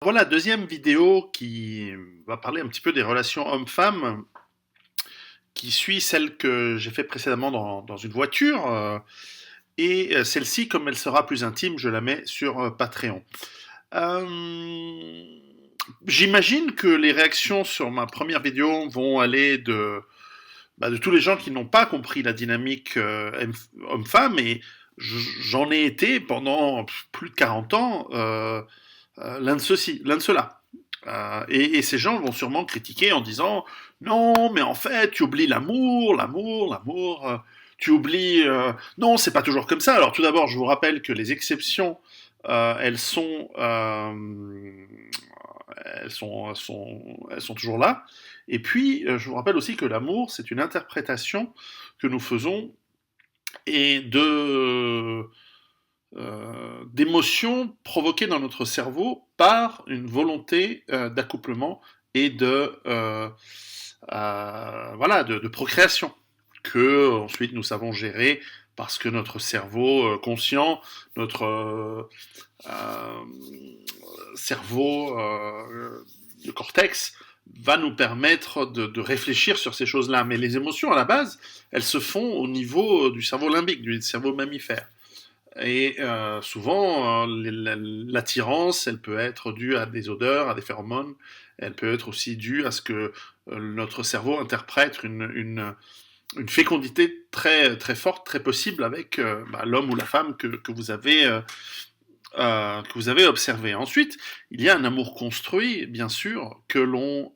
Voilà, deuxième vidéo qui va parler un petit peu des relations hommes-femmes, qui suit celle que j'ai fait précédemment dans une voiture. Celle-ci, comme elle sera plus intime, je la mets sur Patreon. Euh, J'imagine que les réactions sur ma première vidéo vont aller de tous les gens qui n'ont pas compris la dynamique homme-femme, et j'en ai été pendant plus de 40 ans l'un de ceux-là. Et ces gens vont sûrement critiquer en disant non, mais en fait, tu oublies l'amour. Tu oublies. Non, c'est pas toujours comme ça. Alors, tout d'abord, je vous rappelle que les exceptions, elles sont toujours là. Et puis, je vous rappelle aussi que l'amour, c'est une interprétation que nous faisons et d'émotions provoquées dans notre cerveau par une volonté d'accouplement et de procréation que ensuite nous savons gérer parce que notre cerveau conscient, notre euh, cerveau, le cortex, va nous permettre de réfléchir sur ces choses-là. Mais les émotions, à la base, elles se font au niveau du cerveau limbique, du cerveau mammifère. Et souvent, l'attirance, elle peut être due à des odeurs, à des phéromones. Elle peut être aussi due à ce que notre cerveau interprète une fécondité très, très forte, très possible avec l'homme ou la femme que vous avez observé. Ensuite, il y a un amour construit, bien sûr, que l'on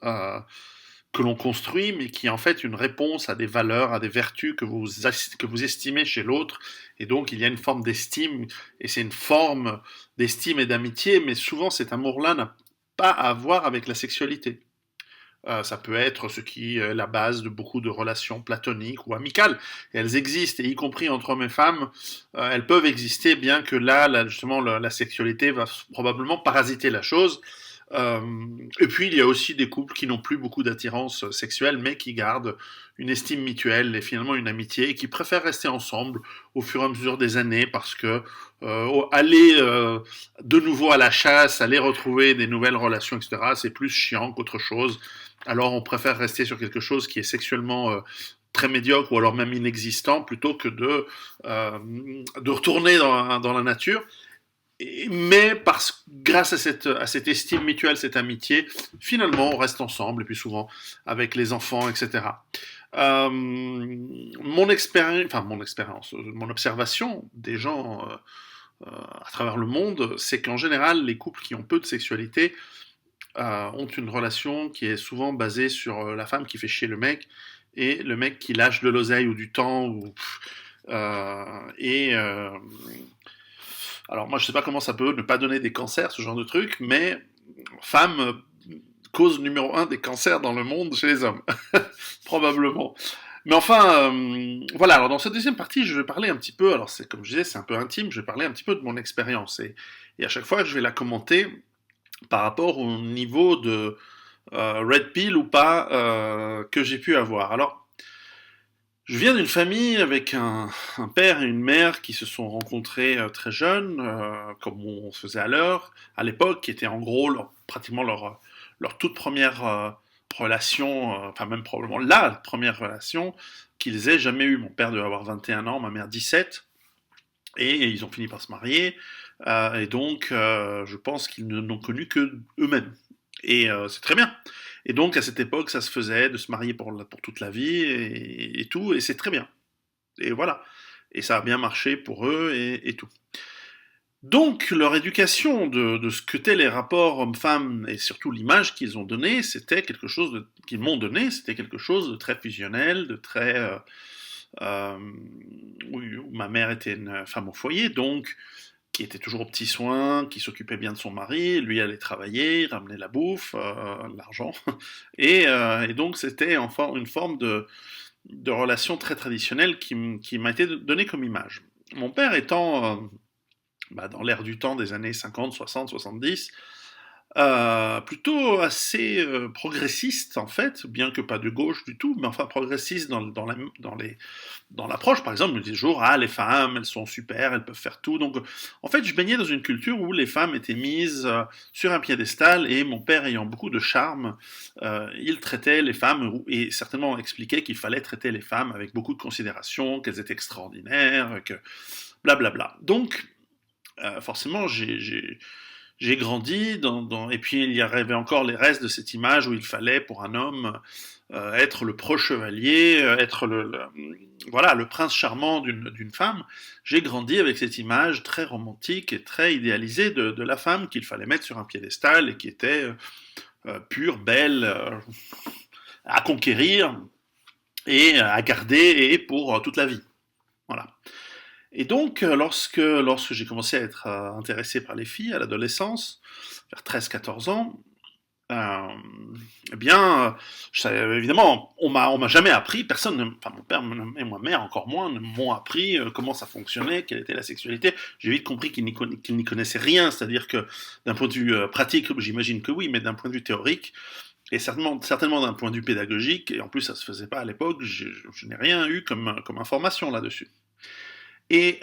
construit, mais qui est en fait une réponse à des valeurs, à des vertus que vous estimez chez l'autre. Et donc, il y a une forme d'estime, et c'est une forme d'estime et d'amitié, mais souvent cet amour-là n'a pas à voir avec la sexualité. Ça peut être ce qui est la base de beaucoup de relations platoniques ou amicales. Et elles existent, et y compris entre hommes et femmes, elles peuvent exister, bien que justement, la sexualité va probablement parasiter la chose. Euh, et puis, il y a aussi des couples qui n'ont plus beaucoup d'attirance sexuelle, mais qui gardent une estime mutuelle et finalement une amitié, et qui préfèrent rester ensemble au fur et à mesure des années, parce que aller de nouveau à la chasse, aller retrouver des nouvelles relations, etc., c'est plus chiant qu'autre chose. Alors on préfère rester sur quelque chose qui est sexuellement très médiocre ou alors même inexistant plutôt que de retourner dans la nature. Mais grâce à cette estime mutuelle, cette amitié, finalement on reste ensemble et puis souvent avec les enfants, etc. Mon expérience, mon observation des gens à travers le monde, c'est qu'en général, les couples qui ont peu de sexualité ont une relation qui est souvent basée sur la femme qui fait chier le mec et le mec qui lâche de l'oseille ou du temps. Et alors moi je sais pas comment ça peut ne pas donner des cancers, ce genre de truc, mais femme cause numéro un des cancers dans le monde chez les hommes, probablement. Mais enfin, voilà. Alors dans cette deuxième partie, je vais parler un petit peu. Alors c'est comme je disais, c'est un peu intime. Je vais parler un petit peu de mon expérience et à chaque fois, je vais la commenter par rapport au niveau de red pill ou pas que j'ai pu avoir. Alors, je viens d'une famille avec un père et une mère qui se sont rencontrés très jeunes, comme on se faisait à l'époque, qui était en gros pratiquement leur toute première relation, enfin même probablement la première relation qu'ils aient jamais eue. Mon père devait avoir 21 ans, ma mère 17, et ils ont fini par se marier, et donc je pense qu'ils ne n'ont connu que eux-mêmes. Et c'est très bien. Et donc à cette époque, ça se faisait de se marier pour toute la vie et tout, et c'est très bien. Et voilà. Et ça a bien marché pour eux et tout. Donc leur éducation de ce que étaient les rapports hommes-femmes et surtout l'image qu'ils ont donnée, qu'ils m'ont donné, c'était quelque chose de très fusionnel, de très euh, où ma mère était une femme au foyer, donc qui était toujours aux petits soins, qui s'occupait bien de son mari, lui allait travailler, ramener la bouffe, l'argent, et donc c'était enfin une forme de relation très traditionnelle qui m'a été donnée comme image. Mon père étant dans l'ère du temps des années 50, 60, 70, plutôt assez progressiste en fait, bien que pas de gauche du tout, mais enfin progressiste dans l'approche. Par exemple, il me dit toujours, ah, les femmes, elles sont super, elles peuvent faire tout. Donc, en fait, je baignais dans une culture où les femmes étaient mises sur un piédestal, et mon père ayant beaucoup de charme, il traitait les femmes, et certainement expliquait qu'il fallait traiter les femmes avec beaucoup de considération, qu'elles étaient extraordinaires, que blablabla. Donc, forcément, j'ai grandi et puis il y avait encore les restes de cette image où il fallait pour un homme être le pro-chevalier, être voilà, le prince charmant d'une femme. J'ai grandi avec cette image très romantique et très idéalisée de la femme qu'il fallait mettre sur un piédestal et qui était pure, belle, à conquérir et à garder et pour toute la vie. Voilà. Et donc, lorsque j'ai commencé à être intéressé par les filles à l'adolescence, vers 13-14 ans, euh, eh bien, évidemment, on m'a jamais appris, personne, enfin mon père et ma mère encore moins, ne m'ont appris comment ça fonctionnait, quelle était la sexualité. J'ai vite compris qu'ils n'y connaissaient rien, c'est-à-dire que d'un point de vue pratique, j'imagine que oui, mais d'un point de vue théorique, et certainement d'un point de vue pédagogique, et en plus ça se faisait pas à l'époque, je n'ai rien eu comme information là-dessus. Et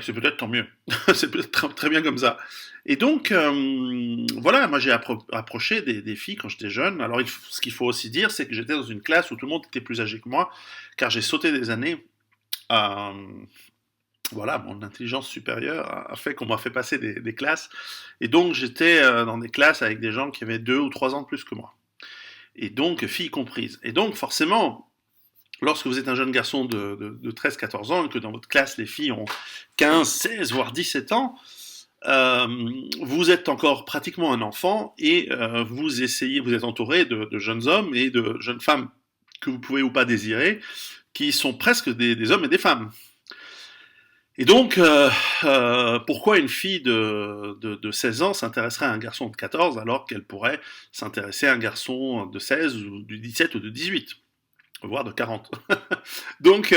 c'est peut-être tant mieux. C'est peut-être très bien comme ça. Et donc, voilà, moi j'ai approché des filles quand j'étais jeune. Alors, ce qu'il faut aussi dire, c'est que j'étais dans une classe où tout le monde était plus âgé que moi, car j'ai sauté des années. Euh, voilà, mon intelligence supérieure a fait qu'on m'a fait passer des classes. Et donc, j'étais dans des classes avec des gens qui avaient 2 ou 3 ans de plus que moi. Et donc, filles comprises. Et donc, forcément, lorsque vous êtes un jeune garçon de 13-14 ans et que dans votre classe les filles ont 15, 16, voire 17 ans, euh, vous êtes encore pratiquement un enfant et vous êtes entouré de jeunes hommes et de jeunes femmes que vous pouvez ou pas désirer, qui sont presque des hommes et des femmes. Et donc, pourquoi une fille de 16 ans s'intéresserait à un garçon de 14 alors qu'elle pourrait s'intéresser à un garçon de 16 ou de 17 ou de 18, voire de 40. donc,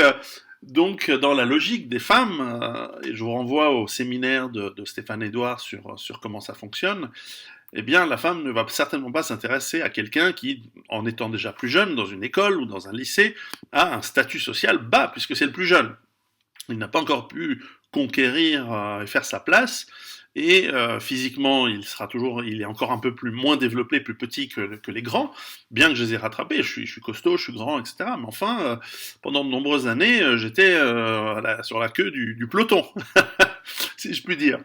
dans la logique des femmes, et je vous renvoie au séminaire de Stéphane Edouard sur comment ça fonctionne, eh bien, la femme ne va certainement pas s'intéresser à quelqu'un qui, en étant déjà plus jeune, dans une école ou dans un lycée, a un statut social bas, puisque c'est le plus jeune. Il n'a pas encore pu conquérir et faire sa place, et physiquement, il est encore un peu moins développé, plus petit que les grands, bien que je les ai rattrapés. Je suis costaud, je suis grand, etc. Mais enfin, pendant de nombreuses années, j'étais sur la queue du peloton, si je puis dire.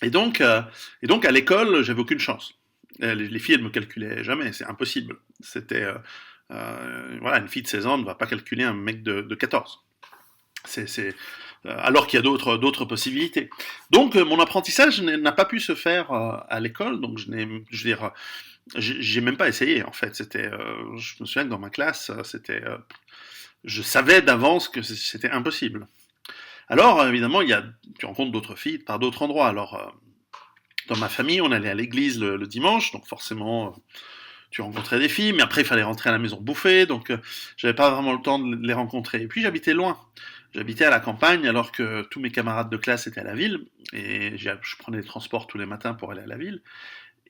Et donc, à l'école, j'avais aucune chance. Les filles, elles me calculaient jamais, c'est impossible. C'était voilà, une fille de 16 ans ne va pas calculer un mec de 14. Alors qu'il y a d'autres possibilités. Donc mon apprentissage n'a pas pu se faire à l'école, donc je veux dire, j'ai même pas essayé en fait. Je me souviens que dans ma classe, je savais d'avance que c'était impossible. Alors évidemment, tu rencontres d'autres filles par d'autres endroits. Alors dans ma famille, on allait à l'église le dimanche, donc forcément tu rencontrais des filles, mais après il fallait rentrer à la maison bouffer, donc j'avais pas vraiment le temps de les rencontrer. Et puis j'habitais loin. J'habitais à la campagne alors que tous mes camarades de classe étaient à la ville, et je prenais les transports tous les matins pour aller à la ville.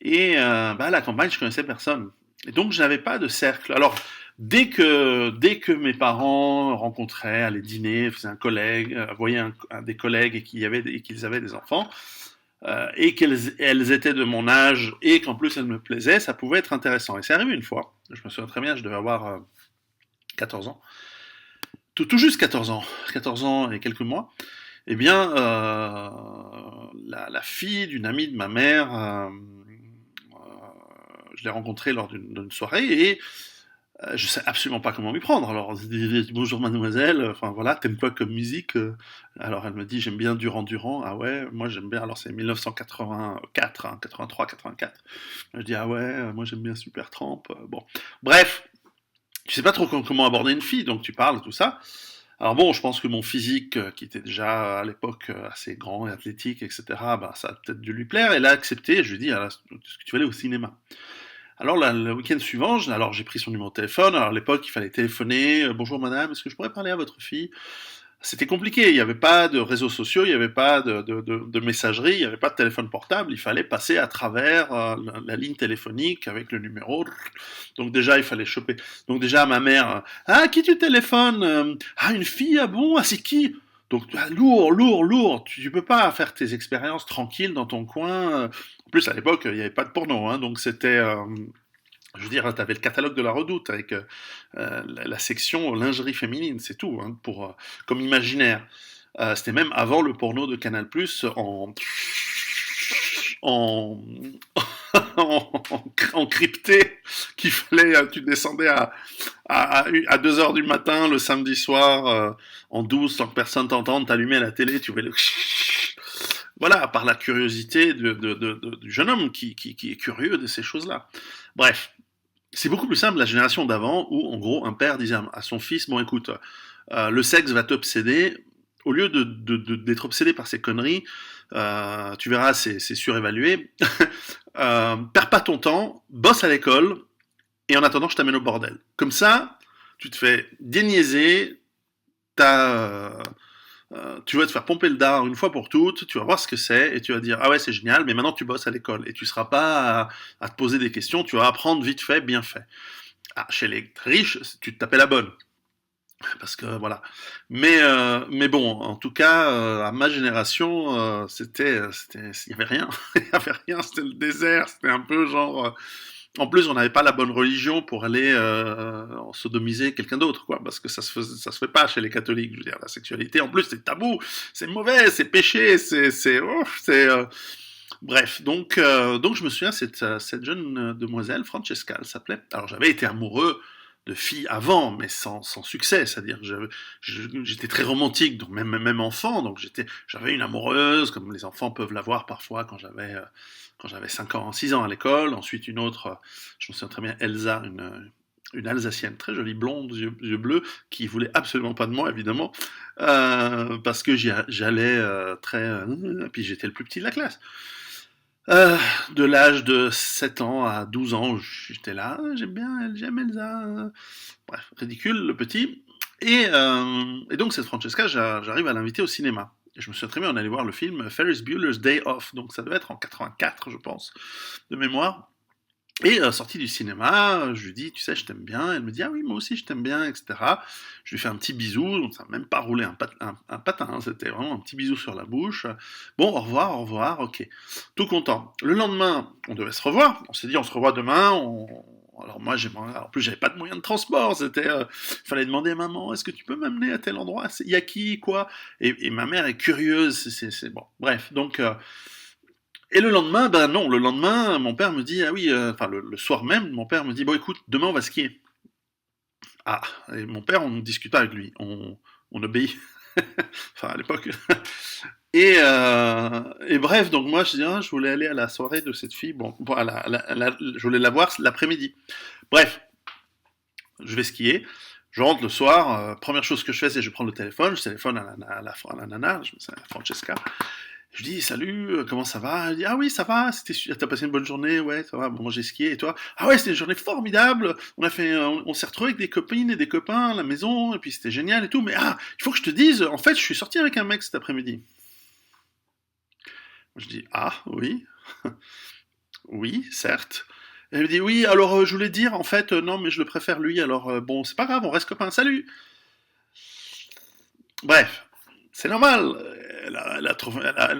Et à la campagne, je connaissais personne. Et donc, je n'avais pas de cercle. Alors, dès que mes parents rencontraient, allaient dîner, faisaient un collègue, voyaient des collègues et qu'ils avaient des enfants, et qu'elles étaient de mon âge et qu'en plus elles me plaisaient, ça pouvait être intéressant. Et c'est arrivé une fois, je me souviens très bien, je devais avoir 14 ans, tout juste 14 ans et quelques mois, eh bien, la fille d'une amie de ma mère, je l'ai rencontrée lors d'une soirée et je sais absolument pas comment m'y prendre. Alors, je dis bonjour mademoiselle, enfin voilà, t'aimes quoi comme musique? Alors elle me dit j'aime bien Duran Duran. Ah ouais, moi j'aime bien, alors c'est 1984, hein, 83, 84. Je dis ah ouais, moi j'aime bien Supertramp. Bon, bref, tu sais pas trop comment aborder une fille, donc tu parles, tout ça. Alors bon, je pense que mon physique, qui était déjà à l'époque assez grand et athlétique, etc., bah, ça a peut-être dû lui plaire. Elle a accepté. Je lui ai dit, ah, est-ce que tu veux aller au cinéma? Alors le week-end suivant, j'ai pris son numéro de téléphone. Alors à l'époque, il fallait téléphoner. Bonjour madame, est-ce que je pourrais parler à votre fille? C'était compliqué, il n'y avait pas de réseaux sociaux, il n'y avait pas de messagerie, il n'y avait pas de téléphone portable, il fallait passer à travers la ligne téléphonique avec le numéro. Donc déjà, il fallait choper. Donc déjà, ma mère, ah, qui tu téléphones? Ah, une fille, ah bon? Ah, c'est qui? Donc lourd, lourd, lourd. Tu peux pas faire tes expériences tranquilles dans ton coin. En plus, à l'époque, il n'y avait pas de porno, hein, donc c'était... je veux dire, tu avais le catalogue de la Redoute avec la section lingerie féminine, c'est tout, hein, comme imaginaire. C'était même avant le porno de Canal+, en, en crypté, qu'il fallait, tu descendais à 2 heures du matin le samedi soir, en douce, sans que personne t'entende, t'allumais la télé, tu voyais le... Voilà, par la curiosité du jeune homme qui est curieux de ces choses-là. Bref, c'est beaucoup plus simple la génération d'avant où, en gros, un père disait à son fils, bon écoute, le sexe va t'obséder, au lieu d'être obsédé par ces conneries, tu verras, c'est surévalué, perds pas ton temps, bosse à l'école, et en attendant, je t'amène au bordel. Comme ça, tu te fais déniaiser, tu vas te faire pomper le dard une fois pour toutes, tu vas voir ce que c'est, et tu vas dire, ah ouais, c'est génial, mais maintenant tu bosses à l'école, et tu seras pas à te poser des questions, tu vas apprendre vite fait, bien fait. Ah, chez les riches, tu te tapais la bonne. Parce que voilà. Mais bon, en tout cas, à ma génération, il y avait rien, il y avait rien, c'était le désert, c'était un peu genre, en plus, on n'avait pas la bonne religion pour aller sodomiser quelqu'un d'autre, quoi, parce que ça se fait pas chez les catholiques. Je veux dire, la sexualité, en plus, c'est tabou, c'est mauvais, c'est péché, bref. Donc, je me souviens cette jeune demoiselle, Francesca, elle s'appelait. Alors, j'avais été amoureux de filles avant, mais sans succès. C'est-à-dire, j'étais très romantique, donc même enfant, donc j'avais une amoureuse, comme les enfants peuvent l'avoir parfois quand j'avais 5 ans, 6 ans à l'école. Ensuite, une autre, je me souviens très bien, Elsa, une Alsacienne très jolie, blonde, yeux bleus, qui voulait absolument pas de moi, évidemment, parce que j'allais puis j'étais le plus petit de la classe. De l'âge de 7 ans à 12 ans, j'étais là, j'aime Elsa. Bref, ridicule, le petit. Et donc, cette Francesca, j'arrive à l'inviter au cinéma. Et je me souviens très bien, on allait voir le film Ferris Bueller's Day Off, donc ça devait être en 84, je pense, de mémoire. Et sortie du cinéma, je lui dis, tu sais, je t'aime bien. Elle me dit, ah oui, moi aussi, je t'aime bien, etc. Je lui fais un petit bisou, donc ça n'a même pas roulé un patin, hein, c'était vraiment un petit bisou sur la bouche. Bon, au revoir, ok. Tout content. Le lendemain, on devait se revoir. On s'est dit, on se revoit demain. Alors moi, en plus, j'avais pas de moyen de transport. Il fallait demander à maman, est-ce que tu peux m'amener à tel endroit? Il y a qui, quoi? Et ma mère est curieuse. C'est bon. Bref, donc. Et le lendemain, ben non, le lendemain, mon père me dit, ah oui, enfin le soir même, mon père me dit, bon écoute, demain on va skier. Ah, et mon père, on ne discute pas avec lui, on obéit. Enfin, à l'époque. Et bref, donc moi je dis, ah, je voulais aller à la soirée de cette fille, bon, voilà, je voulais la voir l'après-midi. Bref, je vais skier. Je rentre le soir, première chose que je fais, c'est que je prends le téléphone, je téléphone à la nana, à Francesca. Je dis salut, comment ça va? Elle dit ah oui ça va, t'as passé une bonne journée, ouais ça va, bon j'ai skié et toi? Ah ouais c'était une journée formidable, on s'est retrouvés avec des copines et des copains à la maison et puis c'était génial et tout, mais ah il faut que je te dise, en fait je suis sorti avec un mec cet après-midi. Je dis ah oui, oui certes. Elle me dit oui alors je voulais dire en fait non mais je le préfère lui alors bon c'est pas grave on reste copains, salut. Bref, c'est normal. Elle a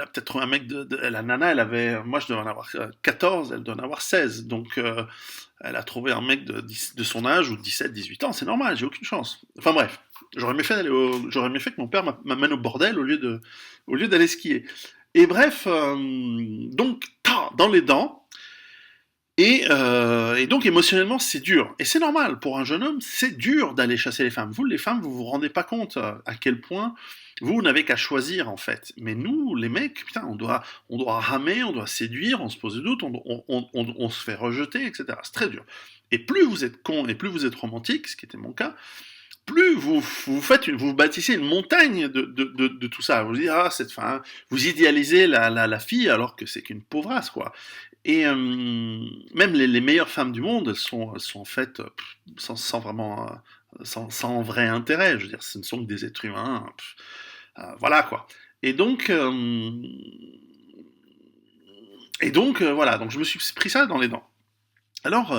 peut-être trouvé un mec la nana, moi je devais en avoir 14, elle doit en avoir 16. Donc, elle a trouvé un mec de son âge, ou 17, 18 ans, c'est normal, j'ai aucune chance. Enfin bref, j'aurais mieux fait que mon père m'amène au bordel au lieu d'aller skier. Et bref, donc, dans les dents, et donc émotionnellement c'est dur. Et c'est normal, pour un jeune homme, c'est dur d'aller chasser les femmes. Vous, les femmes, vous vous rendez pas compte à quel point vous n'avez qu'à choisir en fait. Mais nous, les mecs, putain, on doit ramer, on doute séduire, on se pose des doutes, on se fait rejeter, etc. C'est très dur. Et plus vous êtes con et plus vous êtes romantique, ce qui était mon cas, plus vous bâtissez une montagne de tout ça. Vous dites, ah, cette femme, vous idéalisez la fille alors que c'est qu'une pauvrasse, quoi. Et même les meilleures femmes du monde, elles sont en fait, sans vraiment sans vrai intérêt. Je veux dire, ce ne sont que des êtres humains. Voilà quoi. Et donc, euh, voilà, donc je me suis pris ça dans les dents. Alors,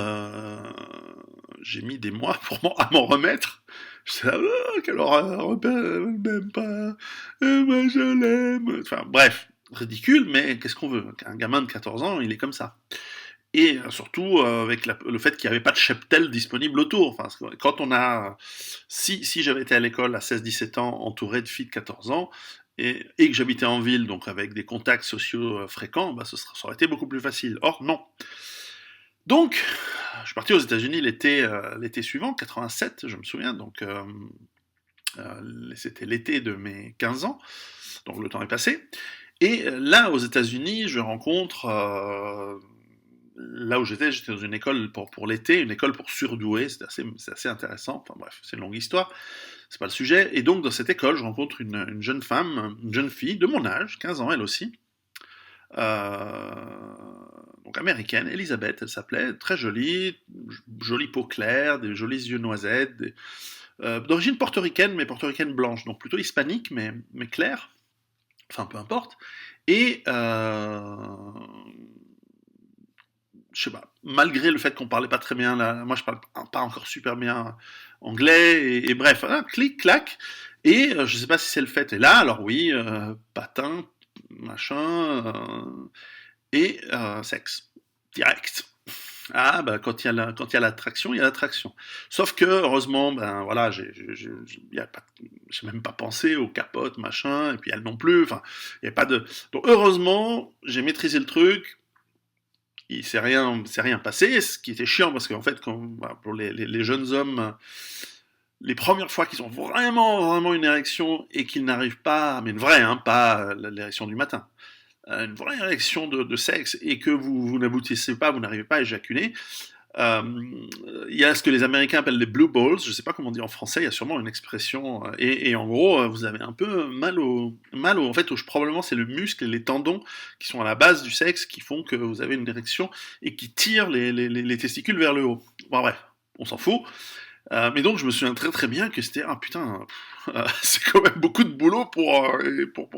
j'ai mis des mois à m'en remettre. Je disais, ah, quelle horreur, elle m'aime pas, moi je l'aime. Enfin, bref, ridicule, mais qu'est-ce qu'on veut? Un gamin de 14 ans, il est comme ça. Et surtout avec le fait qu'il n'y avait pas de cheptel disponible autour. Enfin, quand on a. Si j'avais été à l'école à 16-17 ans, entouré de filles de 14 ans, et que j'habitais en ville, donc avec des contacts sociaux fréquents, bah, ça aurait été beaucoup plus facile. Or, non. Donc, je suis parti aux États-Unis l'été suivant, 87, je me souviens, donc c'était l'été de mes 15 ans, donc le temps est passé. Et là, aux États-Unis, je rencontre, là où j'étais dans une école pour l'été, une école pour surdoués, c'est assez intéressant, enfin bref, c'est une longue histoire, c'est pas le sujet. Et donc, dans cette école, je rencontre une jeune femme, une jeune fille de mon âge, 15 ans elle aussi, euh, donc américaine, Elisabeth, elle s'appelait, très jolie, jolie peau claire, des jolis yeux noisettes, d'origine portoricaine, mais portoricaine blanche, donc plutôt hispanique, mais claire, enfin peu importe. Et je sais pas, malgré le fait qu'on parlait pas très bien, là, moi je parle pas encore super bien anglais, et bref, hein, clic, clac, et je sais pas si c'est le fait, et là, alors oui, patin, machin, et sexe, direct. Ah, bah, quand il y a l'attraction, il y a l'attraction. Sauf que, heureusement, ben voilà, j'ai même pas pensé aux capotes, machin, et puis elle non plus, enfin, il y a pas de. Donc, heureusement, j'ai maîtrisé le truc, c'est rien passé, ce qui était chiant, parce qu'en fait, voilà, pour les jeunes hommes, les premières fois qu'ils ont vraiment une érection et qu'ils n'arrivent pas, mais une vraie, hein, pas l'érection du matin, une vraie érection de sexe et que vous n'aboutissez pas, vous n'arrivez pas à éjaculer, euh, il y a ce que les Américains appellent les blue balls, je ne sais pas comment on dit en français, il y a sûrement une expression, et en gros, vous avez un peu en fait, probablement c'est le muscle et les tendons qui sont à la base du sexe qui font que vous avez une érection et qui tirent les testicules vers le haut. Bon, bref, on s'en fout. Mais donc je me souviens très très bien que c'était, ah putain, c'est quand même beaucoup de boulot pour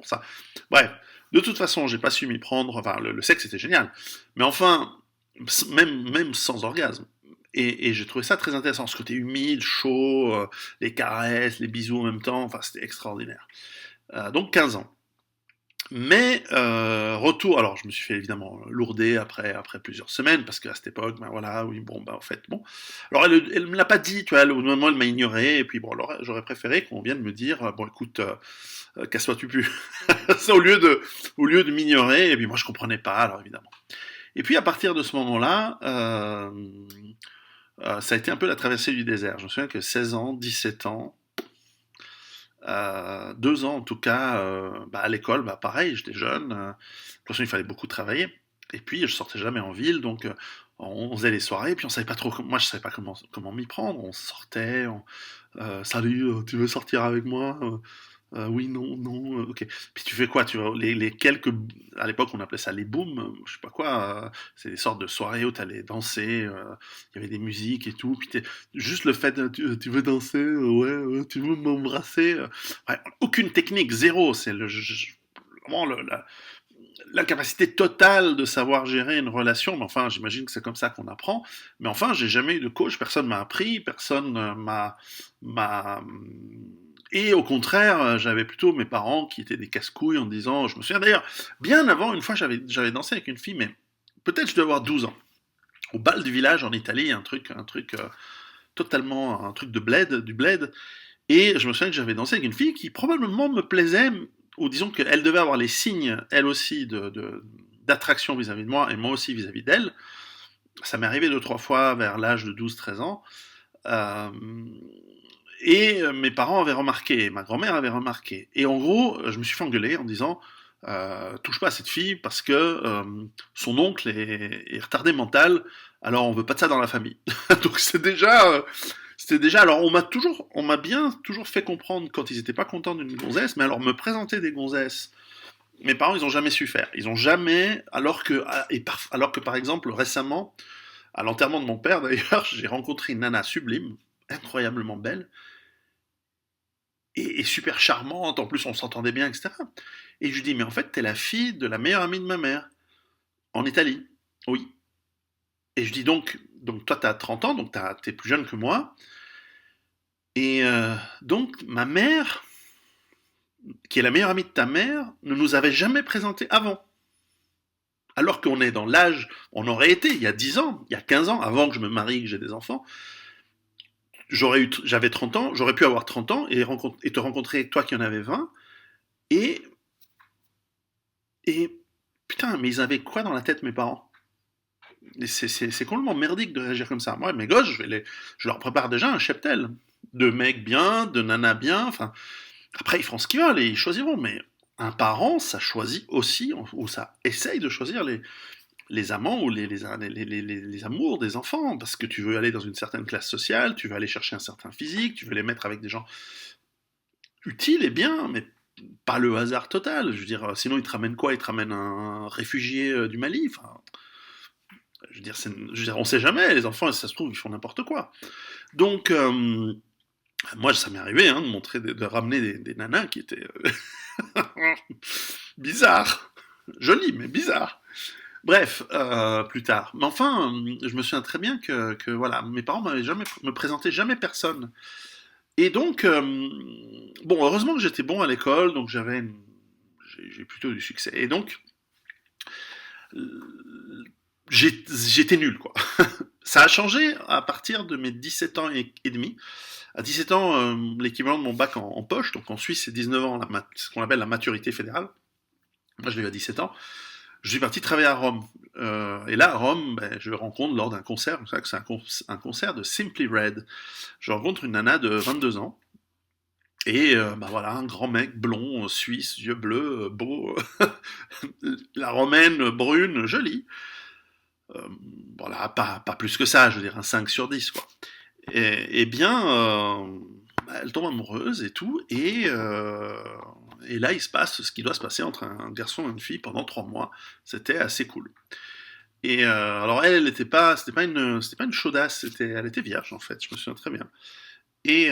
ça. Bref, de toute façon, j'ai pas su m'y prendre, enfin le sexe était génial, mais enfin, même sans orgasme. Et j'ai trouvé ça très intéressant, ce côté humide, chaud, les caresses, les bisous en même temps, enfin c'était extraordinaire. Donc 15 ans. Mais retour, alors je me suis fait évidemment lourder après plusieurs semaines, parce qu'à cette époque, ben voilà, oui, bon, ben en fait, bon. Alors elle me l'a pas dit, tu vois, au moment elle m'a ignoré, et puis bon, alors j'aurais préféré qu'on vienne me dire, bon écoute, casse-toi tu pues. Ça, au lieu de m'ignorer, et puis moi je comprenais pas, alors évidemment. Et puis à partir de ce moment-là, ça a été un peu la traversée du désert. Je me souviens que 16 ans, 17 ans, 2 ans en tout cas, bah, à l'école, bah, pareil, j'étais jeune. De toute façon, il fallait beaucoup travailler. Et puis, je sortais jamais en ville, donc on faisait les soirées, puis on savait pas trop. Moi, je savais pas comment m'y prendre. On sortait, salut, tu veux sortir avec moi? Oui, non, non, ok. Puis tu fais quoi? Tu vois, les quelques. À l'époque, on appelait ça les booms, je sais pas quoi. C'est des sortes de soirées où tu allais danser, il y avait des musiques et tout. Puis juste le fait de tu veux danser, ouais, tu veux m'embrasser. Ouais, aucune technique, zéro. C'est vraiment la capacité totale de savoir gérer une relation. Mais enfin, j'imagine que c'est comme ça qu'on apprend. Mais enfin, j'ai jamais eu de coach, personne m'a appris, personne m'a et au contraire, j'avais plutôt mes parents qui étaient des casse-couilles en disant, je me souviens d'ailleurs, bien avant, une fois j'avais dansé avec une fille, mais peut-être je devais avoir 12 ans. Au bal du village en Italie, un truc totalement, un truc de bled, du bled. Et je me souviens que j'avais dansé avec une fille qui probablement me plaisait, ou disons qu'elle devait avoir les signes, elle aussi, d'attraction vis-à-vis de moi, et moi aussi vis-à-vis d'elle. Ça m'est arrivé 2, 3 fois vers l'âge de 12, 13 ans. Euh, et mes parents avaient remarqué, ma grand-mère avait remarqué. Et en gros, je me suis fait engueuler en disant touche pas à cette fille parce que son oncle est retardé mental, alors on veut pas de ça dans la famille. Donc c'était déjà. Alors on m'a bien toujours fait comprendre quand ils étaient pas contents d'une gonzesse, mais alors me présenter des gonzesses. Mes parents, ils ont jamais su faire. Ils ont jamais, alors que par exemple récemment, à l'enterrement de mon père d'ailleurs, j'ai rencontré une nana sublime, incroyablement belle, et super charmante, en plus on s'entendait bien, etc. Et je lui dis, mais en fait, t'es la fille de la meilleure amie de ma mère, en Italie. Oui. Et je dis donc toi t'as 30 ans, donc t'es plus jeune que moi, et donc ma mère, qui est la meilleure amie de ta mère, ne nous avait jamais présenté avant. Alors qu'on est dans l'âge, on aurait été il y a 10 ans, il y a 15 ans, avant que je me marie, que j'ai des enfants, j'avais 30 ans, j'aurais pu avoir 30 ans et te rencontrer, toi qui en avais 20, et, et putain, mais ils avaient quoi dans la tête, mes parents? C'est complètement merdique de réagir comme ça. Moi, mes gosses, je leur prépare déjà un cheptel de mecs bien, de nanas bien, enfin, après, ils feront ce qu'ils veulent et ils choisiront, mais un parent, ça choisit aussi, ou ça essaye de choisir les amants ou les amours des enfants, parce que tu veux aller dans une certaine classe sociale, tu veux aller chercher un certain physique, tu veux les mettre avec des gens utiles et bien, mais pas le hasard total. Je veux dire, sinon ils te ramènent quoi? Ils te ramènent un réfugié du Mali. Enfin, je veux dire, on sait jamais. Les enfants, si ça se trouve, ils font n'importe quoi. Donc, moi, ça m'est arrivé hein, de montrer, de ramener des nanas qui étaient bizarres, jolies mais bizarres. Bref, plus tard. Mais enfin, je me souviens très bien que voilà, mes parents me présentaient jamais personne. Et donc, bon, heureusement que j'étais bon à l'école, donc j'ai plutôt du succès. Et donc, j'étais nul, quoi. Ça a changé à partir de mes 17 ans et demi. À 17 ans, l'équivalent de mon bac en poche, donc en Suisse, c'est 19 ans, ce qu'on appelle la maturité fédérale. Moi, je l'ai eu à 17 ans. Je suis parti travailler à Rome. Et là, à Rome, ben, je rencontre lors d'un concert, c'est un concert de Simply Red. Je rencontre une nana de 22 ans. Et bah voilà, un grand mec blond, suisse, yeux bleus, beau, la romaine brune, jolie. Euh, voilà, pas plus que ça, je veux dire un 5 sur 10 quoi. Et bien, bah, elle tombe amoureuse et tout, et là il se passe ce qui doit se passer entre un garçon et une fille pendant 3 mois. C'était assez cool. Et alors elle, c'était pas une chaudasse, elle était vierge en fait, je me souviens très bien. Et,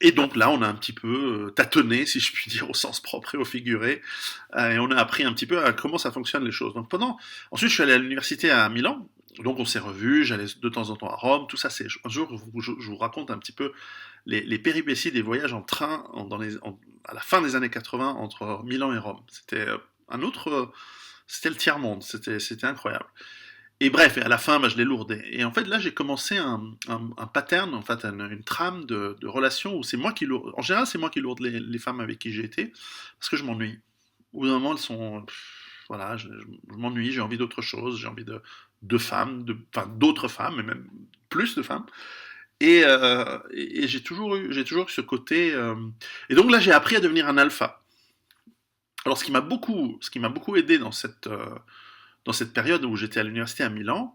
et donc là, on a un petit peu tâtonné, si je puis dire, au sens propre et au figuré, et on a appris un petit peu à comment ça fonctionne les choses. Ensuite, je suis allé à l'université à Milan, donc on s'est revus, j'allais de temps en temps à Rome, tout ça, c'est un jour, je vous raconte un petit peu les péripéties des voyages en train à la fin des années 80 entre Milan et Rome. C'était c'était le tiers-monde, c'était incroyable. Et bref, et à la fin, bah, je l'ai lourdé. Et en fait, là, j'ai commencé un pattern, en fait, une trame de relations où c'est moi qui lourde. En général, c'est moi qui lourde les femmes avec qui j'ai été, parce que je m'ennuie. Au bout d'un moment, elles sont. Voilà, je m'ennuie, j'ai envie d'autre chose, j'ai envie de femmes, enfin, d'autres femmes, et même plus de femmes. Et j'ai toujours eu ce côté. Et donc là, j'ai appris à devenir un alpha. Alors, ce qui m'a beaucoup aidé dans cette période où j'étais à l'université à Milan,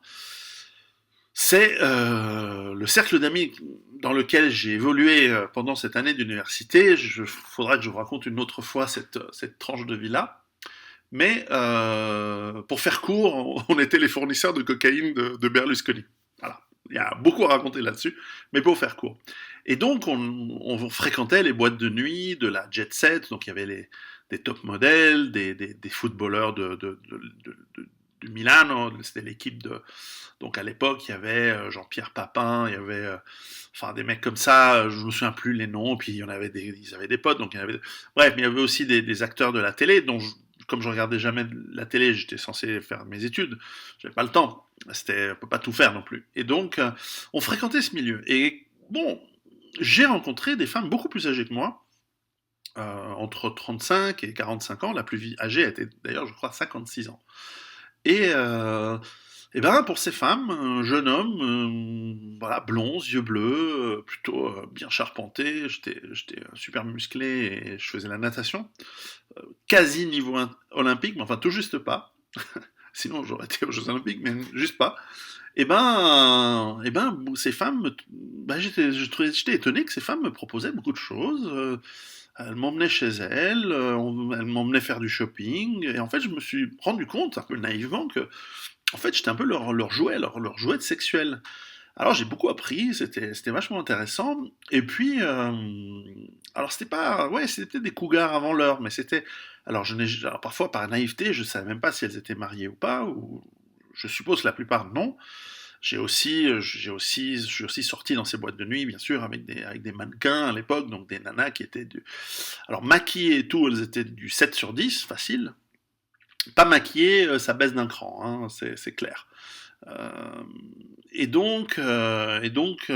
c'est le cercle d'amis dans lequel j'ai évolué pendant cette année d'université. Il faudra que je vous raconte une autre fois cette tranche de vie-là. Mais pour faire court, on était les fournisseurs de cocaïne de Berlusconi. Voilà. Il y a beaucoup à raconter là-dessus, mais pour faire court. Et donc, on fréquentait les boîtes de nuit, de la jet set, donc il y avait des top modèles, des footballeurs du Milan, c'était l'équipe de. Donc à l'époque, il y avait Jean-Pierre Papin, il y avait enfin des mecs comme ça, je me souviens plus les noms, puis ils avaient des potes, donc il y avait. Bref, mais il y avait aussi des acteurs de la télé, comme je regardais jamais la télé, j'étais censé faire mes études, j'avais pas le temps, on peut pas tout faire non plus. Et donc, on fréquentait ce milieu. Et bon, j'ai rencontré des femmes beaucoup plus âgées que moi, entre 35 et 45 ans. La plus âgée était d'ailleurs, je crois, 56 ans. Et ben pour ces femmes, un jeune homme, voilà, blond, yeux bleus, plutôt bien charpenté, j'étais super musclé et je faisais la natation, quasi niveau olympique, mais enfin tout juste pas. Sinon j'aurais été aux Jeux Olympiques, mais juste pas. Et ben, ces femmes, ben, j'étais étonné que ces femmes me proposaient beaucoup de choses. Elles m'emmenaient chez elles, elles m'emmenaient faire du shopping, et en fait je me suis rendu compte, un peu naïvement, que en fait j'étais un peu leur jouet, leur jouet sexuel. Alors j'ai beaucoup appris, c'était vachement intéressant. Et puis, alors c'était pas, ouais, c'était peut-être des cougars avant l'heure, mais c'était, alors parfois par naïveté, je savais même pas si elles étaient mariées ou pas, ou je suppose que la plupart non. Je suis aussi sorti dans ces boîtes de nuit, bien sûr, avec des mannequins à l'époque, donc des nanas qui étaient alors maquillées et tout, elles étaient du 7 sur 10, facile. Pas maquillées, ça baisse d'un cran, hein, c'est clair. Euh,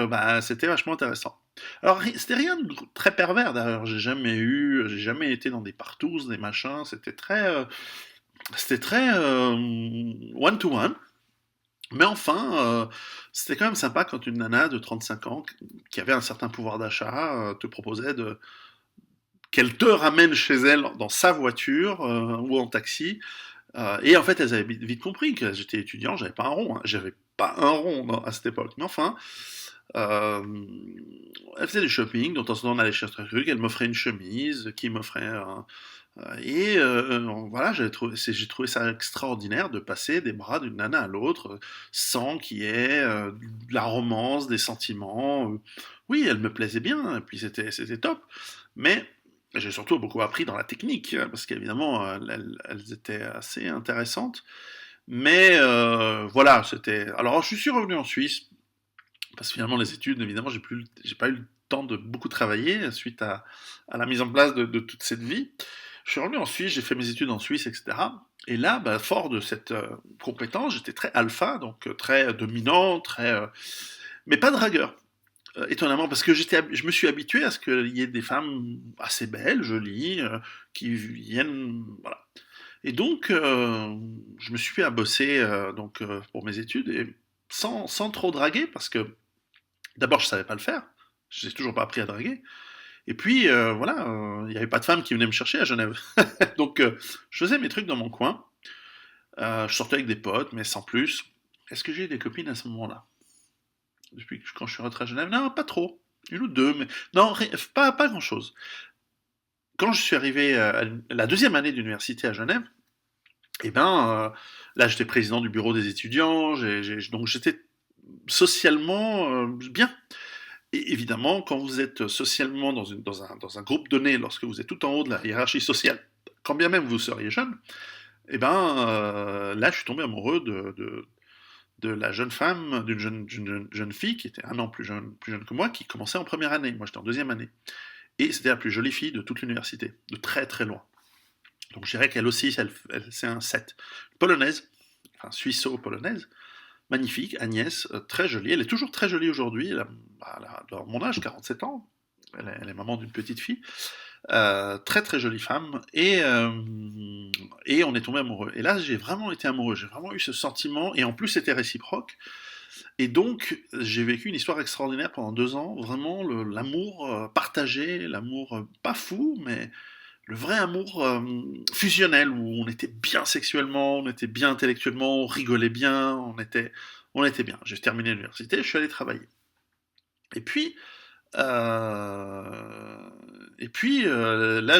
bah, c'était vachement intéressant. Alors, c'était rien de très pervers d'ailleurs. J'ai jamais été dans des partous, des machins. C'était très one to one. Mais enfin, c'était quand même sympa quand une nana de 35 ans, qui avait un certain pouvoir d'achat, te proposait qu'elle te ramène chez elle dans sa voiture ou en taxi. Et en fait, elles avaient vite compris que j'étais étudiant, j'avais pas un rond, hein. J'avais pas un rond à cette époque. Mais enfin, euh, elle faisait du shopping, donc de temps en temps on allait chercher un truc, elle m'offrait une chemise, qui m'offrait voilà, j'ai trouvé ça extraordinaire de passer des bras d'une nana à l'autre sans qu'il y ait de la romance, des sentiments. Oui, elle me plaisait bien, et puis c'était top. Mais j'ai surtout beaucoup appris dans la technique, parce qu'évidemment, elles étaient assez intéressantes. Mais voilà, c'était. Alors, je suis revenu en Suisse parce que finalement, les études, évidemment, j'ai pas eu le temps de beaucoup travailler suite à la mise en place de toute cette vie. Je suis revenu en Suisse, j'ai fait mes études en Suisse, etc. Et là, bah, fort de cette compétence, j'étais très alpha, donc très dominant, mais pas dragueur. Étonnamment, parce que je me suis habitué à ce qu'il y ait des femmes assez belles, jolies, qui viennent, voilà. Et donc, je me suis fait à bosser pour mes études et sans trop draguer, parce que d'abord, je savais pas le faire. Je n'ai toujours pas appris à draguer. Et puis, voilà, il n'y avait pas de femmes qui venaient me chercher à Genève. Donc, je faisais mes trucs dans mon coin. Je sortais avec des potes, mais sans plus. Est-ce que j'ai eu des copines à ce moment-là? Quand je suis rentré à Genève? Non, pas trop. Une ou deux, mais non, pas grand-chose. Quand je suis arrivé à la deuxième année d'université à Genève, eh ben, là, j'étais président du bureau des étudiants, donc j'étais socialement bien. Et évidemment, quand vous êtes socialement dans un groupe donné, lorsque vous êtes tout en haut de la hiérarchie sociale, quand bien même vous seriez jeune, eh ben, là, je suis tombé amoureux de la jeune femme, d'une jeune fille qui était un an plus jeune que moi, qui commençait en première année. Moi, j'étais en deuxième année. Et c'était la plus jolie fille de toute l'université, de très très loin. Donc je dirais qu'elle aussi, c'est un 7. Polonaise, enfin suisseau-polonaise, magnifique, Agnès, très jolie. Elle est toujours très jolie aujourd'hui, dans mon âge, 47 ans. Elle est maman d'une petite fille. Très très jolie femme. Et on est tombé amoureux. Et là, j'ai vraiment été amoureux. J'ai vraiment eu ce sentiment. Et en plus, c'était réciproque. Et donc, j'ai vécu une histoire extraordinaire pendant 2 ans. Vraiment, l'amour partagé, l'amour pas fou, mais le vrai amour fusionnel, où on était bien sexuellement, on était bien intellectuellement, on rigolait bien, on était bien. J'ai terminé l'université, je suis allé travailler. Et puis, là,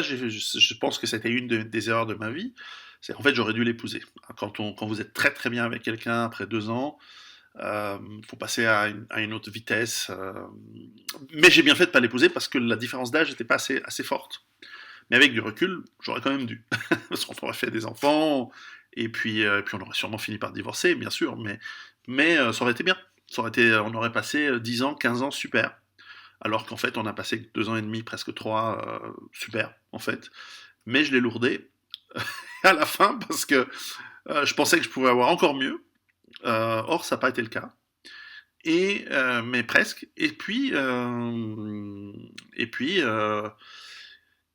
je pense que c'était une des erreurs de ma vie. C'est en fait, j'aurais dû l'épouser. Quand vous êtes très très bien avec quelqu'un après 2 ans, faut passer à une autre vitesse. Mais j'ai bien fait de pas l'épouser parce que la différence d'âge n'était pas assez forte. Mais avec du recul, j'aurais quand même dû. Parce qu'on aurait fait des enfants, puis on aurait sûrement fini par divorcer, bien sûr, mais ça aurait été bien. On aurait passé 10 ans, 15 ans super. Alors qu'en fait, on a passé 2 ans et demi, presque 3, super, en fait. Mais je l'ai lourdé à la fin parce que je pensais que je pouvais avoir encore mieux. Or, ça n'a pas été le cas. Mais presque.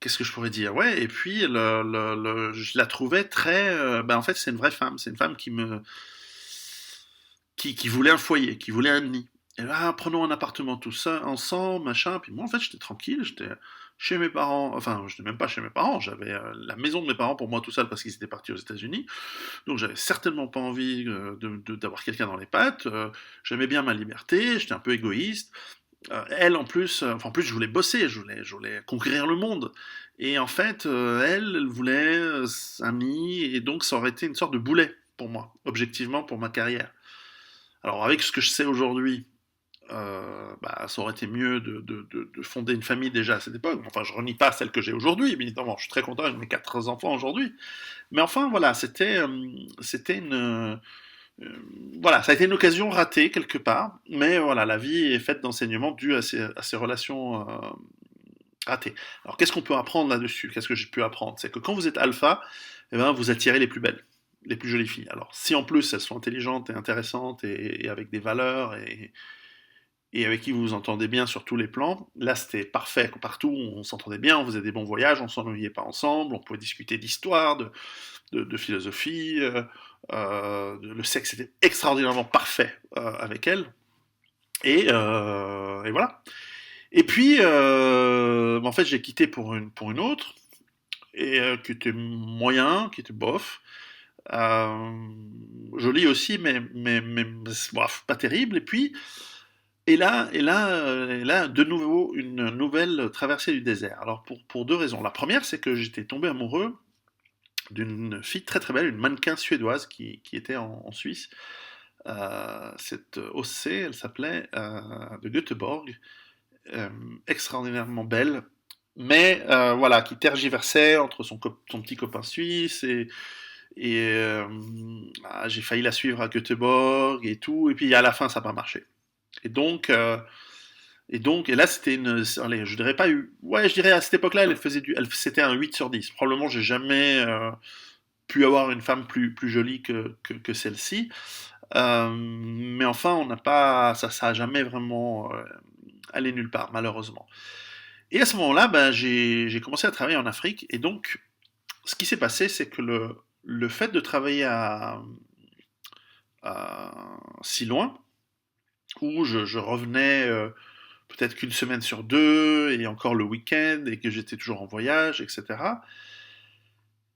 Qu'est-ce que je pourrais dire? Ouais, et puis je la trouvais très. En fait, c'est une vraie femme. C'est une femme qui voulait un foyer, qui voulait un nid. Et là, prenons un appartement tout ça, ensemble, machin. Puis moi, en fait, j'étais tranquille, j'étais chez mes parents. Enfin, je n'étais même pas chez mes parents. J'avais la maison de mes parents pour moi tout seul parce qu'ils étaient partis aux États-Unis. Donc, j'avais certainement pas envie d'avoir quelqu'un dans les pattes. J'aimais bien ma liberté, j'étais un peu égoïste. Elle, en plus, je voulais bosser, je voulais conquérir le monde. Et en fait, elle voulait un nid, et donc ça aurait été une sorte de boulet pour moi, objectivement, pour ma carrière. Alors, avec ce que je sais aujourd'hui, ça aurait été mieux de fonder une famille déjà à cette époque. Enfin, je renie pas celle que j'ai aujourd'hui, évidemment. Je suis très content avec mes 4 enfants aujourd'hui. Mais enfin, voilà, c'était voilà, ça a été une occasion ratée quelque part. Mais voilà, la vie est faite d'enseignements dus à ces relations ratées. Alors, qu'est-ce qu'on peut apprendre là-dessus? Qu'est-ce que j'ai pu apprendre? C'est que quand vous êtes alpha, eh ben, vous attirez les plus belles, les plus jolies filles. Alors, si en plus elles sont intelligentes et intéressantes et avec des valeurs et avec qui vous vous entendez bien sur tous les plans, là c'était parfait. Partout on s'entendait bien, on faisait des bons voyages, on s'ennuyait pas ensemble, on pouvait discuter d'histoire, de philosophie. Le sexe était extraordinairement parfait avec elle. Et voilà. Et puis, en fait, j'ai quitté pour une autre, et qui était moyen, qui était bof. Euh, Jolie aussi, mais bref, pas terrible. Et puis, et là, de nouveau, une nouvelle traversée du désert. Alors, pour deux raisons. La première, c'est que j'étais tombé amoureux d'une fille très très belle, une mannequin suédoise qui était en Suisse. Cette OC, elle s'appelait de Göteborg, euh, extraordinairement belle, mais voilà, qui tergiversait entre son petit copain suisse et j'ai failli la suivre à Göteborg et tout, et puis à la fin ça n'a pas marché. Et donc, et là, c'était allez, je dirais pas eu, ouais, je dirais à cette époque-là, c'était un 8 sur 10. Probablement, j'ai jamais pu avoir une femme plus jolie que celle-ci. Mais enfin, on n'a pas, ça a jamais vraiment allé nulle part, malheureusement. Et à ce moment-là, ben, j'ai commencé à travailler en Afrique. Et donc, ce qui s'est passé, c'est que le fait de travailler si loin, où je revenais peut-être qu'une semaine sur deux, et encore le week-end, et que j'étais toujours en voyage, etc.,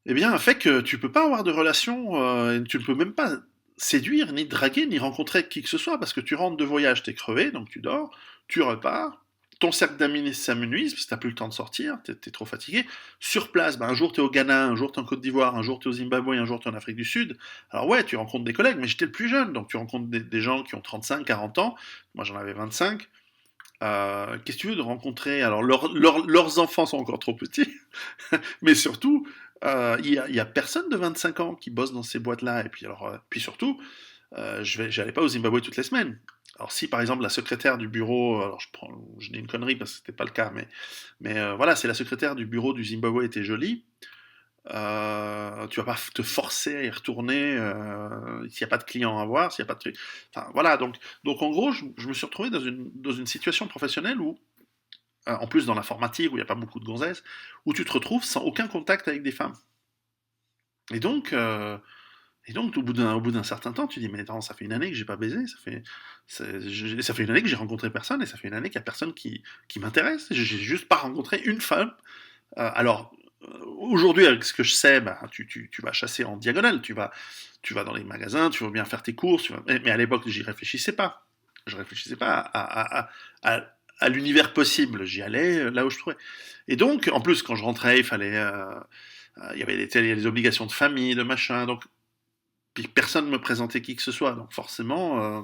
eh bien, fait que tu peux pas avoir de relation, et tu ne peux même pas séduire, ni draguer, ni rencontrer qui que ce soit, parce que tu rentres de voyage, t'es crevé, donc tu dors, tu repars, ton cercle d'amis s'amenuise, parce que t'as plus le temps de sortir, t'es trop fatigué. Sur place, ben, un jour t'es au Ghana, un jour t'es en Côte d'Ivoire, un jour t'es au Zimbabwe, un jour t'es en Afrique du Sud. Alors ouais, tu rencontres des collègues, mais j'étais le plus jeune, donc tu rencontres des gens qui ont 35, 40 ans, moi j'en avais 25. Qu'est-ce que tu veux de rencontrer? Alors leurs enfants sont encore trop petits, mais surtout, il y a personne de 25 ans qui bosse dans ces boîtes-là. Et puis, puis surtout, j'allais pas au Zimbabwe toutes les semaines. Alors si par exemple la secrétaire du bureau, alors je dis une connerie parce que c'était pas le cas, mais voilà, c'est la secrétaire du bureau du Zimbabwe était jolie, tu vas pas te forcer à y retourner s'il n'y a pas de clients à voir, s'il n'y a pas de truc. Enfin voilà, donc en gros, je me suis retrouvé dans une situation professionnelle où en plus dans l'informatique où il n'y a pas beaucoup de gonzesses, où tu te retrouves sans aucun contact avec des femmes. Et donc, euh, et donc au bout d'un certain temps, tu dis, mais attends, ça fait une année que j'ai pas baisé, ça fait une année que j'ai rencontré personne, et ça fait une année qu'il y a personne qui m'intéresse. J'ai juste pas rencontré une femme. Alors, aujourd'hui, avec ce que je sais, bah, tu vas chasser en diagonale, tu vas dans les magasins, tu vas bien faire tes courses, mais à l'époque, j'y réfléchissais pas. Je réfléchissais pas à l'univers possible, j'y allais là où je trouvais. Et donc, en plus, quand je rentrais, il fallait, il y avait des obligations de famille, de machin, donc puis personne ne me présentait qui que ce soit, donc forcément,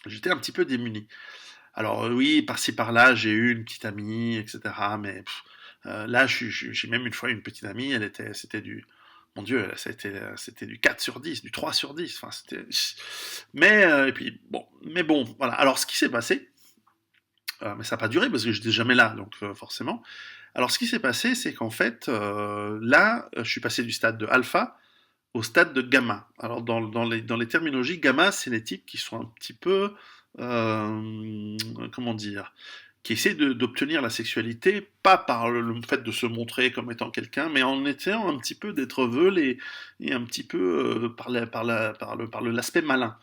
j'étais un petit peu démuni. Alors oui, par-ci par-là, j'ai eu une petite amie, etc. Mais là, j'ai même une fois une petite amie, c'était du, mon Dieu, c'était du 4 sur 10, du 3 sur 10. Enfin, c'était, mais et puis bon, mais bon, voilà. Alors ce qui s'est passé, mais ça n'a pas duré parce que j'étais jamais là, donc forcément. Alors ce qui s'est passé, c'est qu'en fait, là, je suis passé du stade de alpha au stade de gamma. Alors dans les terminologies, gamma, c'est les types qui sont un petit peu, comment dire, qui essaient d'obtenir la sexualité, pas par le fait de se montrer comme étant quelqu'un, mais en étant un petit peu d'être veule et un petit peu par l'aspect malin.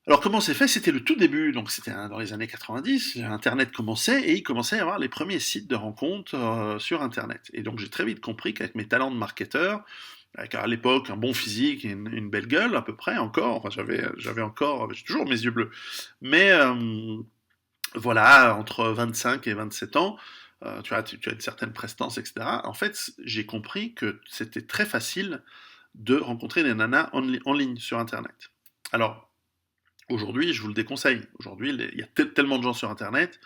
Alors comment c'est fait? C'était le tout début, donc c'était dans les années 90, Internet commençait et il commençait à y avoir les premiers sites de rencontres sur Internet. Et donc j'ai très vite compris qu'avec mes talents de marketeur, avec à l'époque un bon physique et une belle gueule à peu près encore, enfin j'ai toujours mes yeux bleus, mais voilà, entre 25 et 27 ans, tu as une certaine prestance, etc. En fait, j'ai compris que c'était très facile de rencontrer des nanas en ligne sur Internet. Alors, Aujourd'hui, je vous le déconseille. Aujourd'hui, il y a tellement de gens sur Internet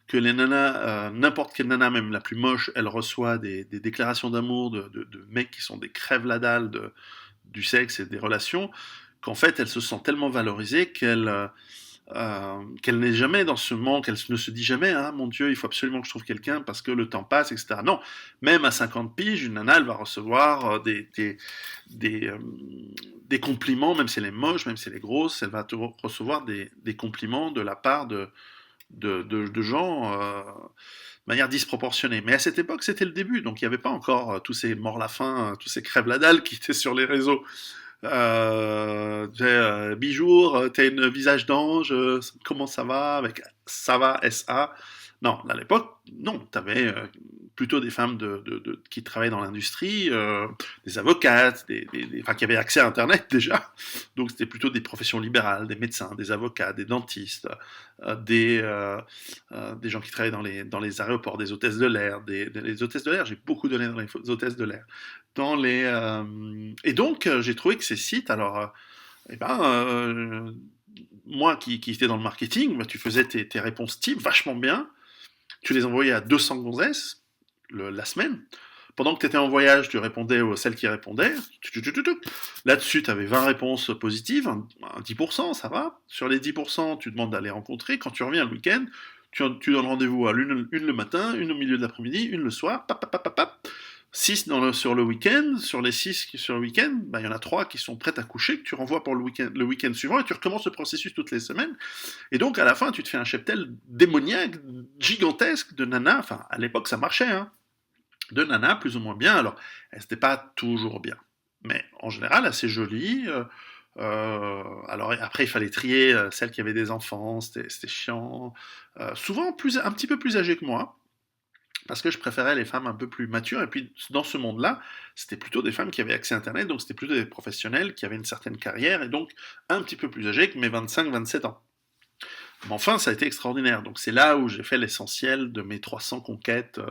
que les nanas, n'importe quelle nana, même la plus moche, elle reçoit des déclarations d'amour de mecs qui sont des crèves la dalle du sexe et des relations, qu'en fait, elle se sent tellement valorisée qu'elle n'est jamais dans ce manque, elle ne se dit jamais, ah mon Dieu, il faut absolument que je trouve quelqu'un parce que le temps passe, etc. Non, même à 50 piges, une nana, elle va recevoir des, euh, des compliments, même si elle est moche, même si elle est grosse, elle va recevoir des compliments de la part de gens de manière disproportionnée. Mais à cette époque, c'était le début, donc il n'y avait pas encore tous ces morts la faim, tous ces crèves la dalle qui étaient sur les réseaux. Bijour, t'as un visage d'ange, comment ça va avec ça va SA. Non, à l'époque, non, t'avais plutôt des femmes qui travaillaient dans l'industrie, des avocates, enfin, qui avaient accès à Internet déjà. Donc c'était plutôt des professions libérales, des médecins, des avocats, des dentistes, des gens qui travaillaient dans les aéroports, des hôtesses de l'air, les hôtesses de l'air. J'ai beaucoup donné dans les hôtesses de l'air. Et donc, j'ai trouvé que ces sites, alors, eh ben, moi qui étais dans le marketing, bah, tu faisais tes réponses types vachement bien, tu les envoyais à 200 gonzesses la semaine. Pendant que tu étais en voyage, tu répondais aux celles qui répondaient. Là-dessus, tu avais 20 réponses positives, un 10%, ça va. Sur les 10%, tu demandes d'aller rencontrer. Quand tu reviens le week-end, tu donnes rendez-vous à une le matin, une au milieu de l'après-midi, une le soir, pap, pap, pap, pap. 6 sur le week-end, sur les 6 qui sur le week-end, bah, il y en a 3 qui sont prêtes à coucher, que tu renvoies pour le week-end suivant, et tu recommences le processus toutes les semaines. Et donc, à la fin, tu te fais un cheptel démoniaque, gigantesque de nanas. Enfin, à l'époque, ça marchait, hein. De nanas, plus ou moins bien. Alors, elles n'étaient pas toujours bien. Mais en général, assez jolies. Alors, après, il fallait trier celles qui avaient des enfants, c'était chiant. Souvent, un petit peu plus âgées que moi, parce que je préférais les femmes un peu plus matures. Et puis, dans ce monde-là, c'était plutôt des femmes qui avaient accès à Internet, donc c'était plutôt des professionnels qui avaient une certaine carrière, et donc un petit peu plus âgés que mes 25-27 ans. Mais enfin, ça a été extraordinaire. Donc c'est là où j'ai fait l'essentiel de mes 300 conquêtes,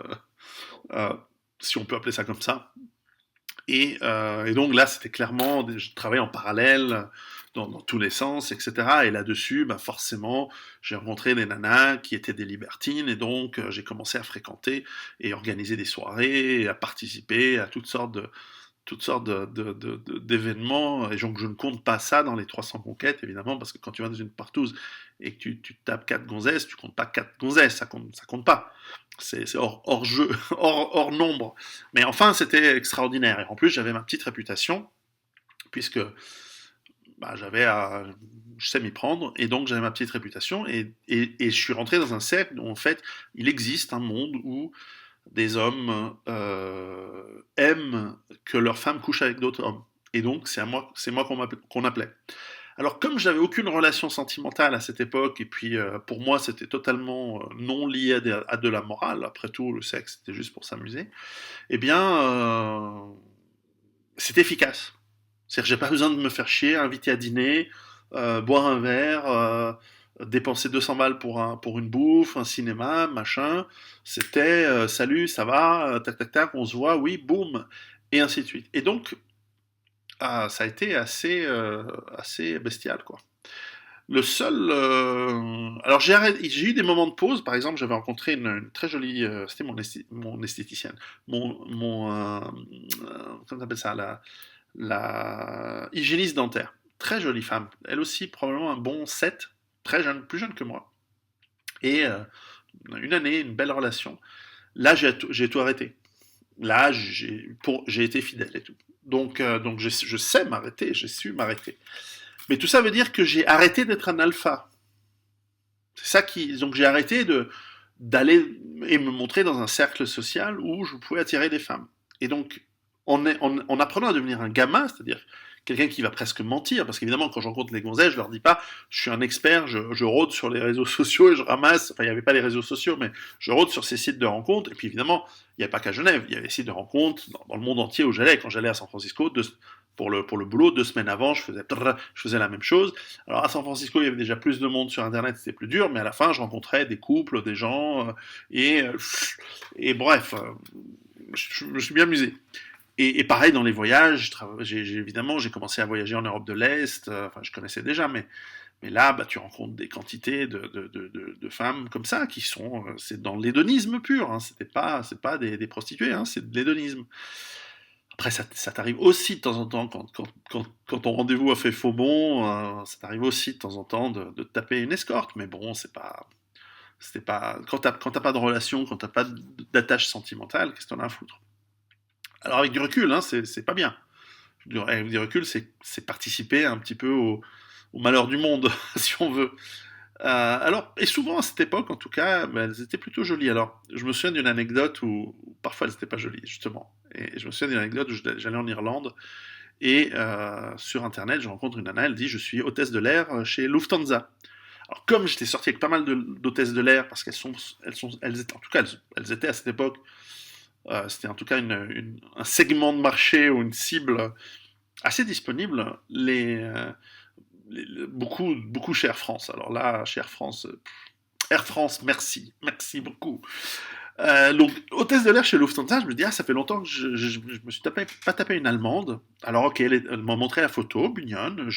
euh, si on peut appeler ça comme ça. Et donc là, c'était clairement, je travaillais en parallèle dans tous les sens, etc. Et là-dessus, bah forcément, j'ai rencontré des nanas qui étaient des libertines, et donc j'ai commencé à fréquenter et organiser des soirées, et à participer à d'événements, et donc je ne compte pas ça dans les 300 conquêtes, évidemment, parce que quand tu vas dans une partouze et que tu tapes 4 gonzesses, tu comptes pas 4 gonzesses, ça compte pas. C'est hors jeu, hors nombre. Mais enfin, c'était extraordinaire. Et en plus, j'avais ma petite réputation, puisque bah, je sais m'y prendre, et donc j'avais ma petite réputation, et je suis rentré dans un cercle où, en fait, il existe un monde où des hommes aiment que leurs femmes couchent avec d'autres hommes. Et donc, c'est moi qu'on appelait. Alors, comme j'avais aucune relation sentimentale à cette époque, et puis pour moi c'était totalement non lié à de la morale, après tout le sexe c'était juste pour s'amuser, eh bien c'est efficace. C'est-à-dire que j'ai pas besoin de me faire chier, inviter à dîner, boire un verre, dépenser 200 balles pour une bouffe, un cinéma, machin. C'était salut, ça va, tac tac tac, on se voit, oui, boum, et ainsi de suite. Et donc, ça a été assez bestial, quoi. Le seul. Alors j'ai eu des moments de pause. Par exemple, j'avais rencontré une très jolie. C'était mon esthéticienne. Comment on appelle ça, la hygiéniste dentaire. Très jolie femme. Elle aussi, probablement un bon 7. Très jeune, plus jeune que moi. Et une année, une belle relation. Là, j'ai tout arrêté. Là, j'ai été fidèle et tout. Donc je sais m'arrêter, j'ai su m'arrêter. Mais tout ça veut dire que j'ai arrêté d'être un alpha. C'est ça qui. Donc j'ai arrêté d'aller et me montrer dans un cercle social où je pouvais attirer des femmes. Et donc, en apprenant à devenir un gamin, c'est-à-dire quelqu'un qui va presque mentir, parce qu'évidemment, quand je rencontre les gonzesses, je leur dis pas, je suis un expert, je rôde sur les réseaux sociaux et je ramasse, enfin, il n'y avait pas les réseaux sociaux, mais je rôde sur ces sites de rencontres, et puis évidemment, il n'y a pas qu'à Genève, il y avait des sites de rencontres dans le monde entier où j'allais. Quand j'allais à San Francisco, pour le boulot, 2 semaines avant, je faisais la même chose. Alors à San Francisco, il y avait déjà plus de monde sur Internet, c'était plus dur, mais à la fin, je rencontrais des couples, des gens, et bref, je me suis bien amusé. Et pareil dans les voyages, évidemment, j'ai commencé à voyager en Europe de l'Est, enfin je connaissais déjà, Mais là, bah, tu rencontres des quantités de femmes comme ça qui sont, c'est dans l'hédonisme pur, hein. C'est pas des prostituées, hein, c'est de l'hédonisme. Après, ça t'arrive aussi de temps en temps, quand ton rendez-vous a fait faux bon, ça t'arrive aussi de temps en temps de te taper une escorte. Mais bon, c'est pas, quand t'as pas de relation, quand t'as pas d'attache sentimentale, qu'est-ce que t'en as à foutre? Alors avec du recul, hein, c'est pas bien. Avec du recul, c'est participer un petit peu au malheur du monde, si on veut. Alors, et souvent à cette époque, en tout cas, ben, elles étaient plutôt jolies. Alors, je me souviens d'une anecdote où parfois elles n'étaient pas jolies, justement. Et je me souviens d'une anecdote où j'allais en Irlande et sur Internet, je rencontre une nana, elle dit: Je suis hôtesse de l'air chez Lufthansa. Alors, comme j'étais sorti avec pas mal d'hôtesses de l'air, parce elles étaient, en tout cas, elles étaient à cette époque, c'était en tout cas un segment de marché ou une cible assez disponible, beaucoup chez Air France. Alors là, chez Air France, Air France, merci, merci beaucoup. Donc, hôtesse de l'air chez Lufthansa, je me dis, ah, ça fait longtemps que je me suis pas tapé une Allemande. Alors, ok, elle m'a montré la photo, mignonne,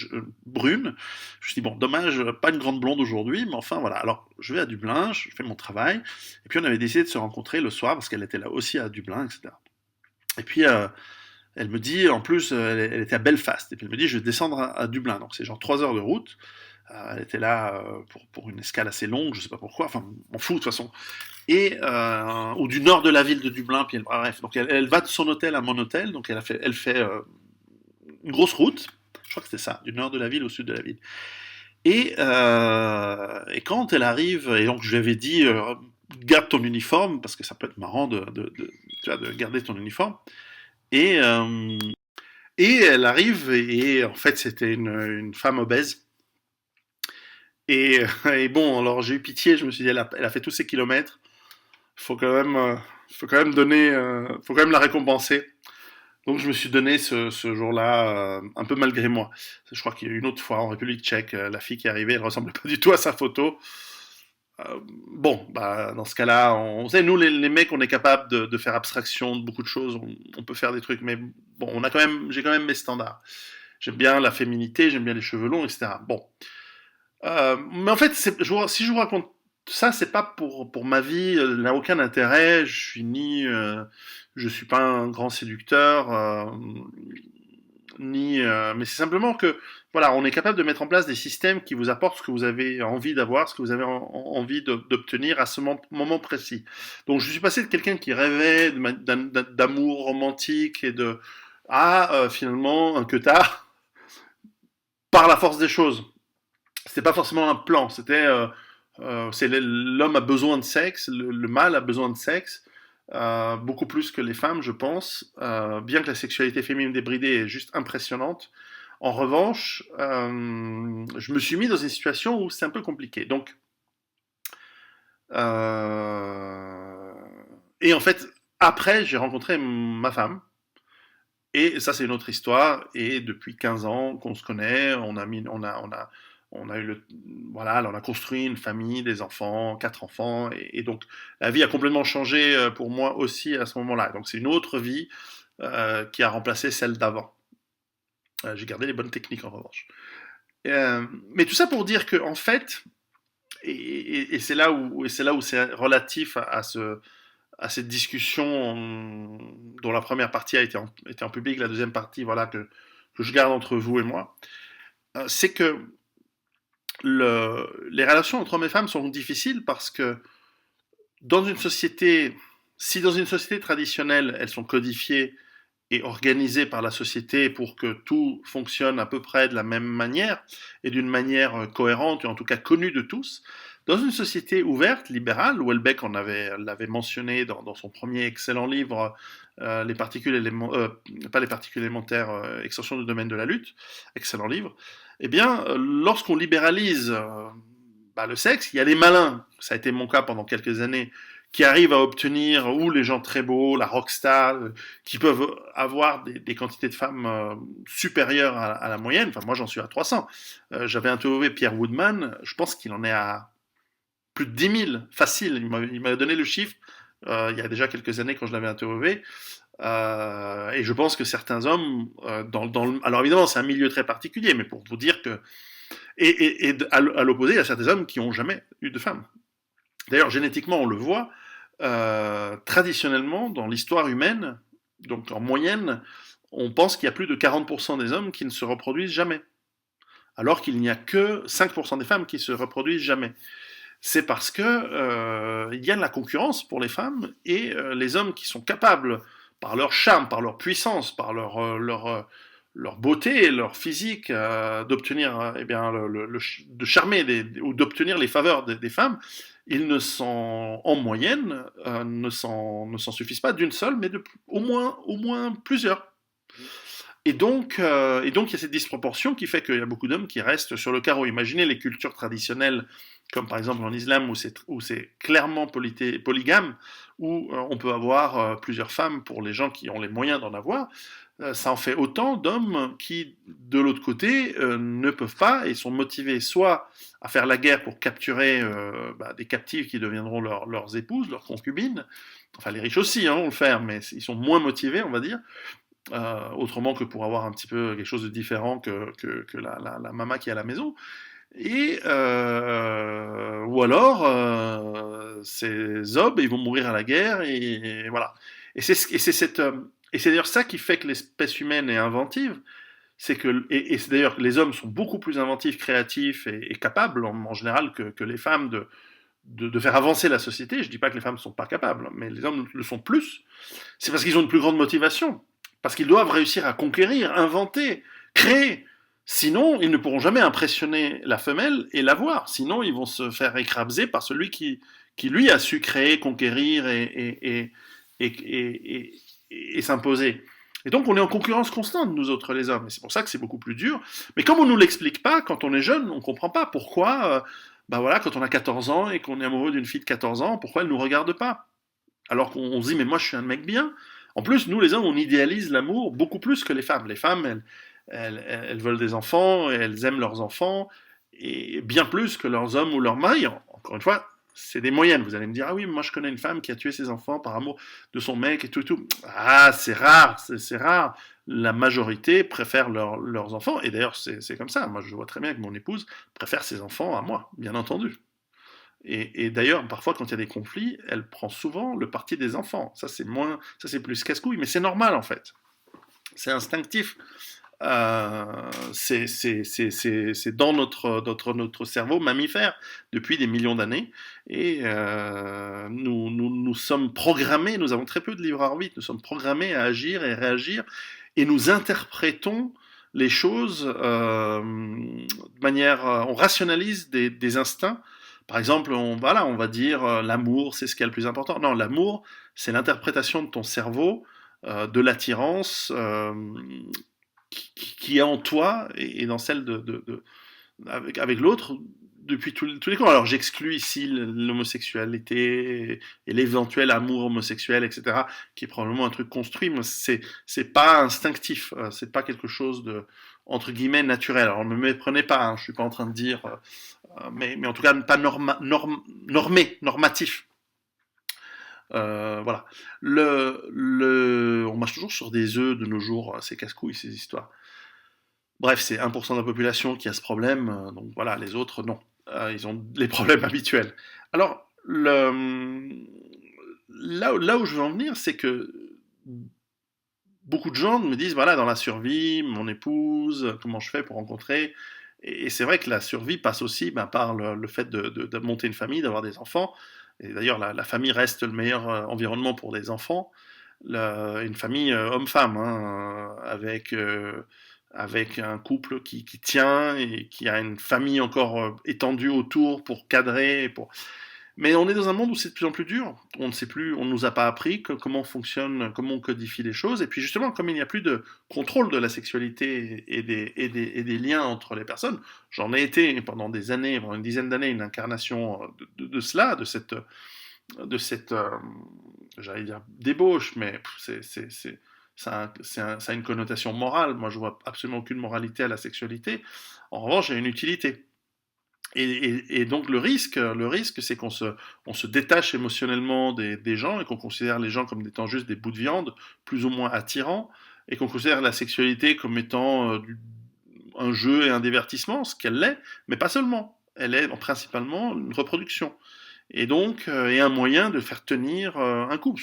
brune. Je me suis dit, bon, dommage, pas une grande blonde aujourd'hui, mais enfin, voilà. Alors, je vais à Dublin, je fais mon travail. Et puis, on avait décidé de se rencontrer le soir, parce qu'elle était là aussi à Dublin, etc. Et puis, elle me dit, en plus, elle était à Belfast. Et puis, elle me dit, je vais descendre à Dublin. Donc, c'est genre 3 heures de route. Elle était là pour une escale assez longue, je sais pas pourquoi, enfin, on m'en fout de toute façon. Et ou du nord de la ville de Dublin, puis bref, donc elle va de son hôtel à mon hôtel, donc elle fait une grosse route, je crois que c'était ça, du nord de la ville au sud de la ville. Et quand elle arrive, et donc je lui avais dit, garde ton uniforme, parce que ça peut être marrant tu vois, de garder ton uniforme, et, euh, et elle arrive, et en fait c'était une femme obèse. Et bon, alors j'ai eu pitié, je me suis dit, elle a fait tous ces kilomètres, faut quand même, faut quand même donner, faut quand même la récompenser. Donc je me suis donné ce jour-là, un peu malgré moi. Je crois qu'il y a eu une autre fois en République tchèque, la fille qui est arrivée, elle ressemblait pas du tout à sa photo. Bon, bah dans ce cas-là, vous savez, nous les mecs, on est capable de faire abstraction de beaucoup de choses, on peut faire des trucs, mais bon, j'ai quand même mes standards. J'aime bien la féminité, j'aime bien les cheveux longs, etc. Bon, mais en fait, si je vous raconte ça, c'est pas pour ma vie, elle n'a aucun intérêt. Je suis pas un grand séducteur, mais c'est simplement que, voilà, on est capable de mettre en place des systèmes qui vous apportent ce que vous avez envie d'avoir, ce que vous avez envie d'obtenir à ce moment précis. Donc, je suis passé de quelqu'un qui rêvait d'amour romantique et finalement, un que tard, par la force des choses. C'était pas forcément un plan, l'homme a besoin de sexe, le mâle a besoin de sexe, beaucoup plus que les femmes, je pense, bien que la sexualité féminine débridée est juste impressionnante. En revanche, je me suis mis dans une situation où c'est un peu compliqué. Donc, euh, et en fait, après, j'ai rencontré ma femme. Et ça, c'est une autre histoire. Et depuis 15 ans qu'on se connaît, on a eu voilà, on a construit une famille, des enfants, 4 enfants. Et donc, la vie a complètement changé pour moi aussi à ce moment-là. Donc, c'est une autre vie qui a remplacé celle d'avant. J'ai gardé les bonnes techniques en revanche. Mais tout ça pour dire que, en fait, et c'est là où c'est relatif à cette discussion dont la première partie été en public, la deuxième partie, voilà, que je garde entre vous et moi, c'est que les relations entre hommes et femmes sont difficiles parce que dans une société, si dans une société traditionnelle, elles sont codifiées et organisées par la société pour que tout fonctionne à peu près de la même manière et d'une manière cohérente et en tout cas connue de tous, dans une société ouverte, libérale, Houellebecq l'avait mentionné dans son premier excellent livre, les particules pas les particules élémentaires, extension du domaine de la lutte, excellent livre, eh bien, lorsqu'on libéralise bah, le sexe, il y a les malins, ça a été mon cas pendant quelques années, qui arrivent à obtenir, ou les gens très beaux, la rockstar, qui peuvent avoir des quantités de femmes supérieures à la moyenne. Enfin, moi, j'en suis à 300. J'avais interviewé Pierre Woodman, je pense qu'il en est à plus de 10 000, facile. Il m'a donné le chiffre il y a déjà quelques années quand je l'avais interviewé. Et je pense que certains hommes, alors évidemment, c'est un milieu très particulier, mais pour vous dire que À l'opposé, il y a certains hommes qui n'ont jamais eu de femme. D'ailleurs, génétiquement, on le voit, traditionnellement, dans l'histoire humaine, donc en moyenne, on pense qu'il y a plus de 40% des hommes qui ne se reproduisent jamais, alors qu'il n'y a que 5% des femmes qui se reproduisent jamais. C'est parce que il y a de la concurrence pour les femmes et les hommes qui sont capables, par leur charme, par leur puissance, par leur beauté, leur physique, d'obtenir, eh bien, de charmer ou d'obtenir les faveurs des femmes, ils ne s'en, en moyenne, ne s'en suffisent pas d'une seule, mais au moins plusieurs. Et donc, il y a cette disproportion qui fait qu'il y a beaucoup d'hommes qui restent sur le carreau. Imaginez les cultures traditionnelles, comme par exemple en islam, où c'est clairement polygame, où on peut avoir plusieurs femmes pour les gens qui ont les moyens d'en avoir. Ça en fait autant d'hommes qui, de l'autre côté, ne peuvent pas et sont motivés soit à faire la guerre pour capturer des captives qui deviendront leurs épouses, leurs concubines. Enfin, les riches aussi vont le faire, mais ils sont moins motivés, on va dire. Autrement que pour avoir un petit peu quelque chose de différent que la maman qui est à la maison. Ou alors, ces hommes, ils vont mourir à la guerre, et voilà. Et c'est d'ailleurs ça qui fait que l'espèce humaine est inventive. Et c'est d'ailleurs que les hommes sont beaucoup plus inventifs, créatifs et capables, en général, que les femmes de faire avancer la société. Je ne dis pas que les femmes ne sont pas capables, mais les hommes le sont plus. C'est parce qu'ils ont une plus grande motivation. Parce qu'ils doivent réussir à conquérir, inventer, créer. Sinon, ils ne pourront jamais impressionner la femelle et l'avoir. Sinon, ils vont se faire écraser par celui qui lui, a su créer, conquérir et s'imposer. Et donc, on est en concurrence constante, nous autres, les hommes. Et c'est pour ça que c'est beaucoup plus dur. Mais comme on ne nous l'explique pas, quand on est jeune, on ne comprend pas pourquoi, voilà, quand on a 14 ans et qu'on est amoureux d'une fille de 14 ans, pourquoi elle ne nous regarde pas. Alors qu'on se dit, mais moi, je suis un mec bien. En plus, nous, les hommes, on idéalise l'amour beaucoup plus que les femmes. Les femmes, elles veulent des enfants, et elles aiment leurs enfants, et bien plus que leurs hommes ou leurs maris. Encore une fois, c'est des moyennes. Vous allez me dire, ah oui, mais moi je connais une femme qui a tué ses enfants par amour de son mec et tout et tout. Ah, c'est rare, c'est rare. La majorité préfère leurs enfants, et d'ailleurs, c'est comme ça. Moi, je vois très bien que mon épouse préfère ses enfants à moi, bien entendu. Et d'ailleurs, parfois, quand il y a des conflits, elle prend souvent le parti des enfants. Ça c'est plus casse-couille, mais c'est normal en fait. C'est instinctif. C'est dans notre cerveau mammifère depuis des millions d'années. Et nous sommes programmés, nous avons très peu de libre arbitre, nous sommes programmés à agir et réagir, et nous interprétons les choses de manière. On rationalise des instincts. Par exemple, on va dire l'amour, c'est ce qui est le plus important. Non, l'amour, c'est l'interprétation de ton cerveau de l'attirance qui est en toi et dans celle avec l'autre depuis tous les camps. Alors j'exclus ici l'homosexualité et l'éventuel amour homosexuel, etc., qui est probablement un truc construit, mais c'est pas instinctif, c'est pas quelque chose de entre guillemets naturel. Alors ne me méprenez pas, hein, je suis pas en train de dire, mais en tout cas pas normatif. Voilà. On marche toujours sur des œufs de nos jours, c'est casse-couilles ces histoires. Bref, c'est 1% de la population qui a ce problème, donc voilà, les autres, non. Ils ont les problèmes habituels. Alors, là où je veux en venir, c'est que beaucoup de gens me disent, voilà, dans la survie, mon épouse, comment je fais pour rencontrer. Et c'est vrai que la survie passe aussi par le fait de monter une famille, d'avoir des enfants. Et d'ailleurs, la famille reste le meilleur environnement pour des enfants. Une famille homme-femme, hein, avec un couple qui tient et qui a une famille encore étendue autour pour cadrer. Mais on est dans un monde où c'est de plus en plus dur. On ne sait plus, on ne nous a pas appris comment fonctionne, comment on codifie les choses. Et puis justement, comme il n'y a plus de contrôle de la sexualité et des liens entre les personnes, j'en ai été pendant des années, pendant une dizaine d'années, une incarnation de cela, de cette j'allais dire débauche, mais ça a une connotation morale. Moi, je vois absolument aucune moralité à la sexualité. En revanche, il y a une utilité. Et donc le risque, c'est qu'on se détache émotionnellement des gens et qu'on considère les gens comme étant juste des bouts de viande, plus ou moins attirants, et qu'on considère la sexualité comme étant un jeu et un divertissement, ce qu'elle l'est, mais pas seulement. Elle est principalement une reproduction. Et donc, et un moyen de faire tenir un couple.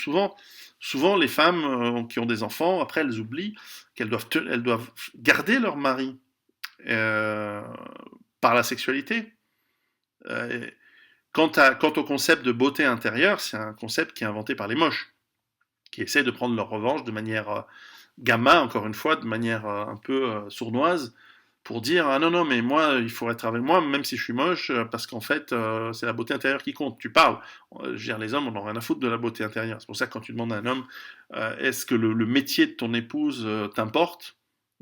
Souvent, les femmes qui ont des enfants, après, elles oublient elles doivent garder leur mari euh, par la sexualité. Euh, quant au concept de beauté intérieure, c'est un concept qui est inventé par les moches, qui essaient de prendre leur revanche de manière gamin, encore une fois, de manière un peu sournoise, pour dire ah non non mais moi il faut être avec moi même si je suis moche parce qu'en fait c'est la beauté intérieure qui compte. Tu parles, je veux dire les hommes on n'en a rien à foutre de la beauté intérieure. C'est pour ça que quand tu demandes à un homme est-ce que le métier de ton épouse t'importe,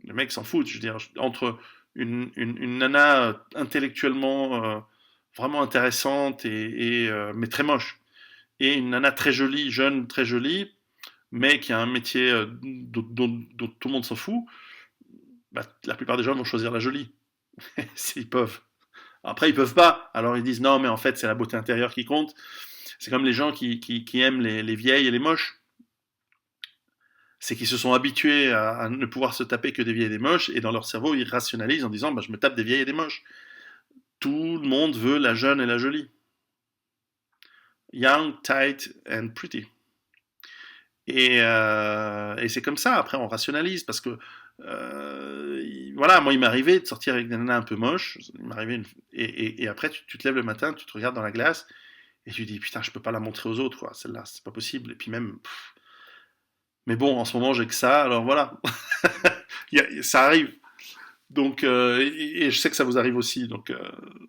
le mec s'en fout. Je veux dire entre une nana intellectuellement vraiment intéressante mais très moche et une nana très jolie, jeune, très jolie, mais qui a un métier dont tout le monde s'en fout, bah, la plupart des gens vont choisir la jolie, s'ils peuvent. Après, ils peuvent pas. Alors ils disent non, mais en fait, c'est la beauté intérieure qui compte. C'est comme les gens qui aiment les vieilles et les moches. C'est qu'ils se sont habitués à ne pouvoir se taper que des vieilles et des moches, et dans leur cerveau, ils rationalisent en disant bah, je me tape des vieilles et des moches. Tout le monde veut la jeune et la jolie. Young, tight and pretty. Et c'est comme ça, après on rationalise, parce que voilà, moi il m'est arrivé de sortir avec des nanas un peu moches, il m'est arrivé et après tu te lèves le matin, tu te regardes dans la glace, et tu dis putain je peux pas la montrer aux autres, quoi, celle-là, c'est pas possible, et puis même, mais bon, en ce moment j'ai que ça, alors voilà, ça arrive, donc, et je sais que ça vous arrive aussi, donc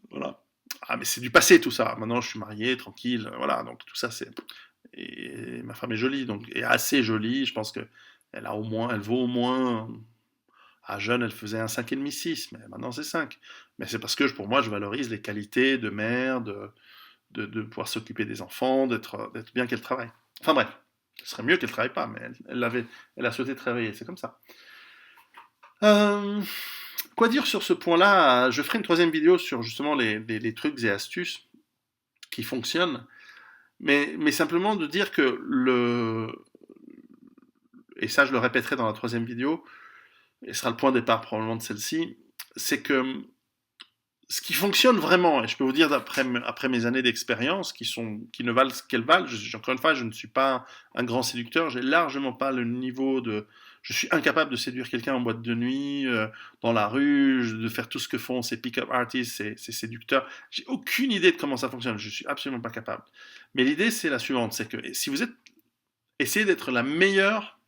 voilà. Ah mais c'est du passé tout ça, maintenant je suis marié, tranquille, voilà, donc tout ça c'est... Et ma femme est jolie, donc est assez jolie. Je pense que elle vaut au moins. À jeune, elle faisait un 5,5, 6, mais maintenant c'est 5. Mais c'est parce que pour moi, je valorise les qualités de mère, de pouvoir s'occuper des enfants, d'être bien qu'elle travaille. Enfin bref, ce serait mieux qu'elle travaille pas, mais elle a souhaité travailler, c'est comme ça. Euh, quoi dire sur ce point-là? Je ferai une troisième vidéo sur justement les trucs et astuces qui fonctionnent. Mais simplement de dire que et ça je le répéterai dans la troisième vidéo, et ce sera le point de départ probablement de celle-ci, c'est que ce qui fonctionne vraiment, et je peux vous dire après mes années d'expérience qui ne valent ce qu'elles valent, encore une fois, je ne suis pas un grand séducteur, j'ai largement pas le niveau de... Je suis incapable de séduire quelqu'un en boîte de nuit, dans la rue, de faire tout ce que font ces pick-up artists, ces séducteurs. J'ai aucune idée de comment ça fonctionne, je suis absolument pas capable. Mais l'idée c'est la suivante, c'est que si vous êtes... Essayez d'être la meilleure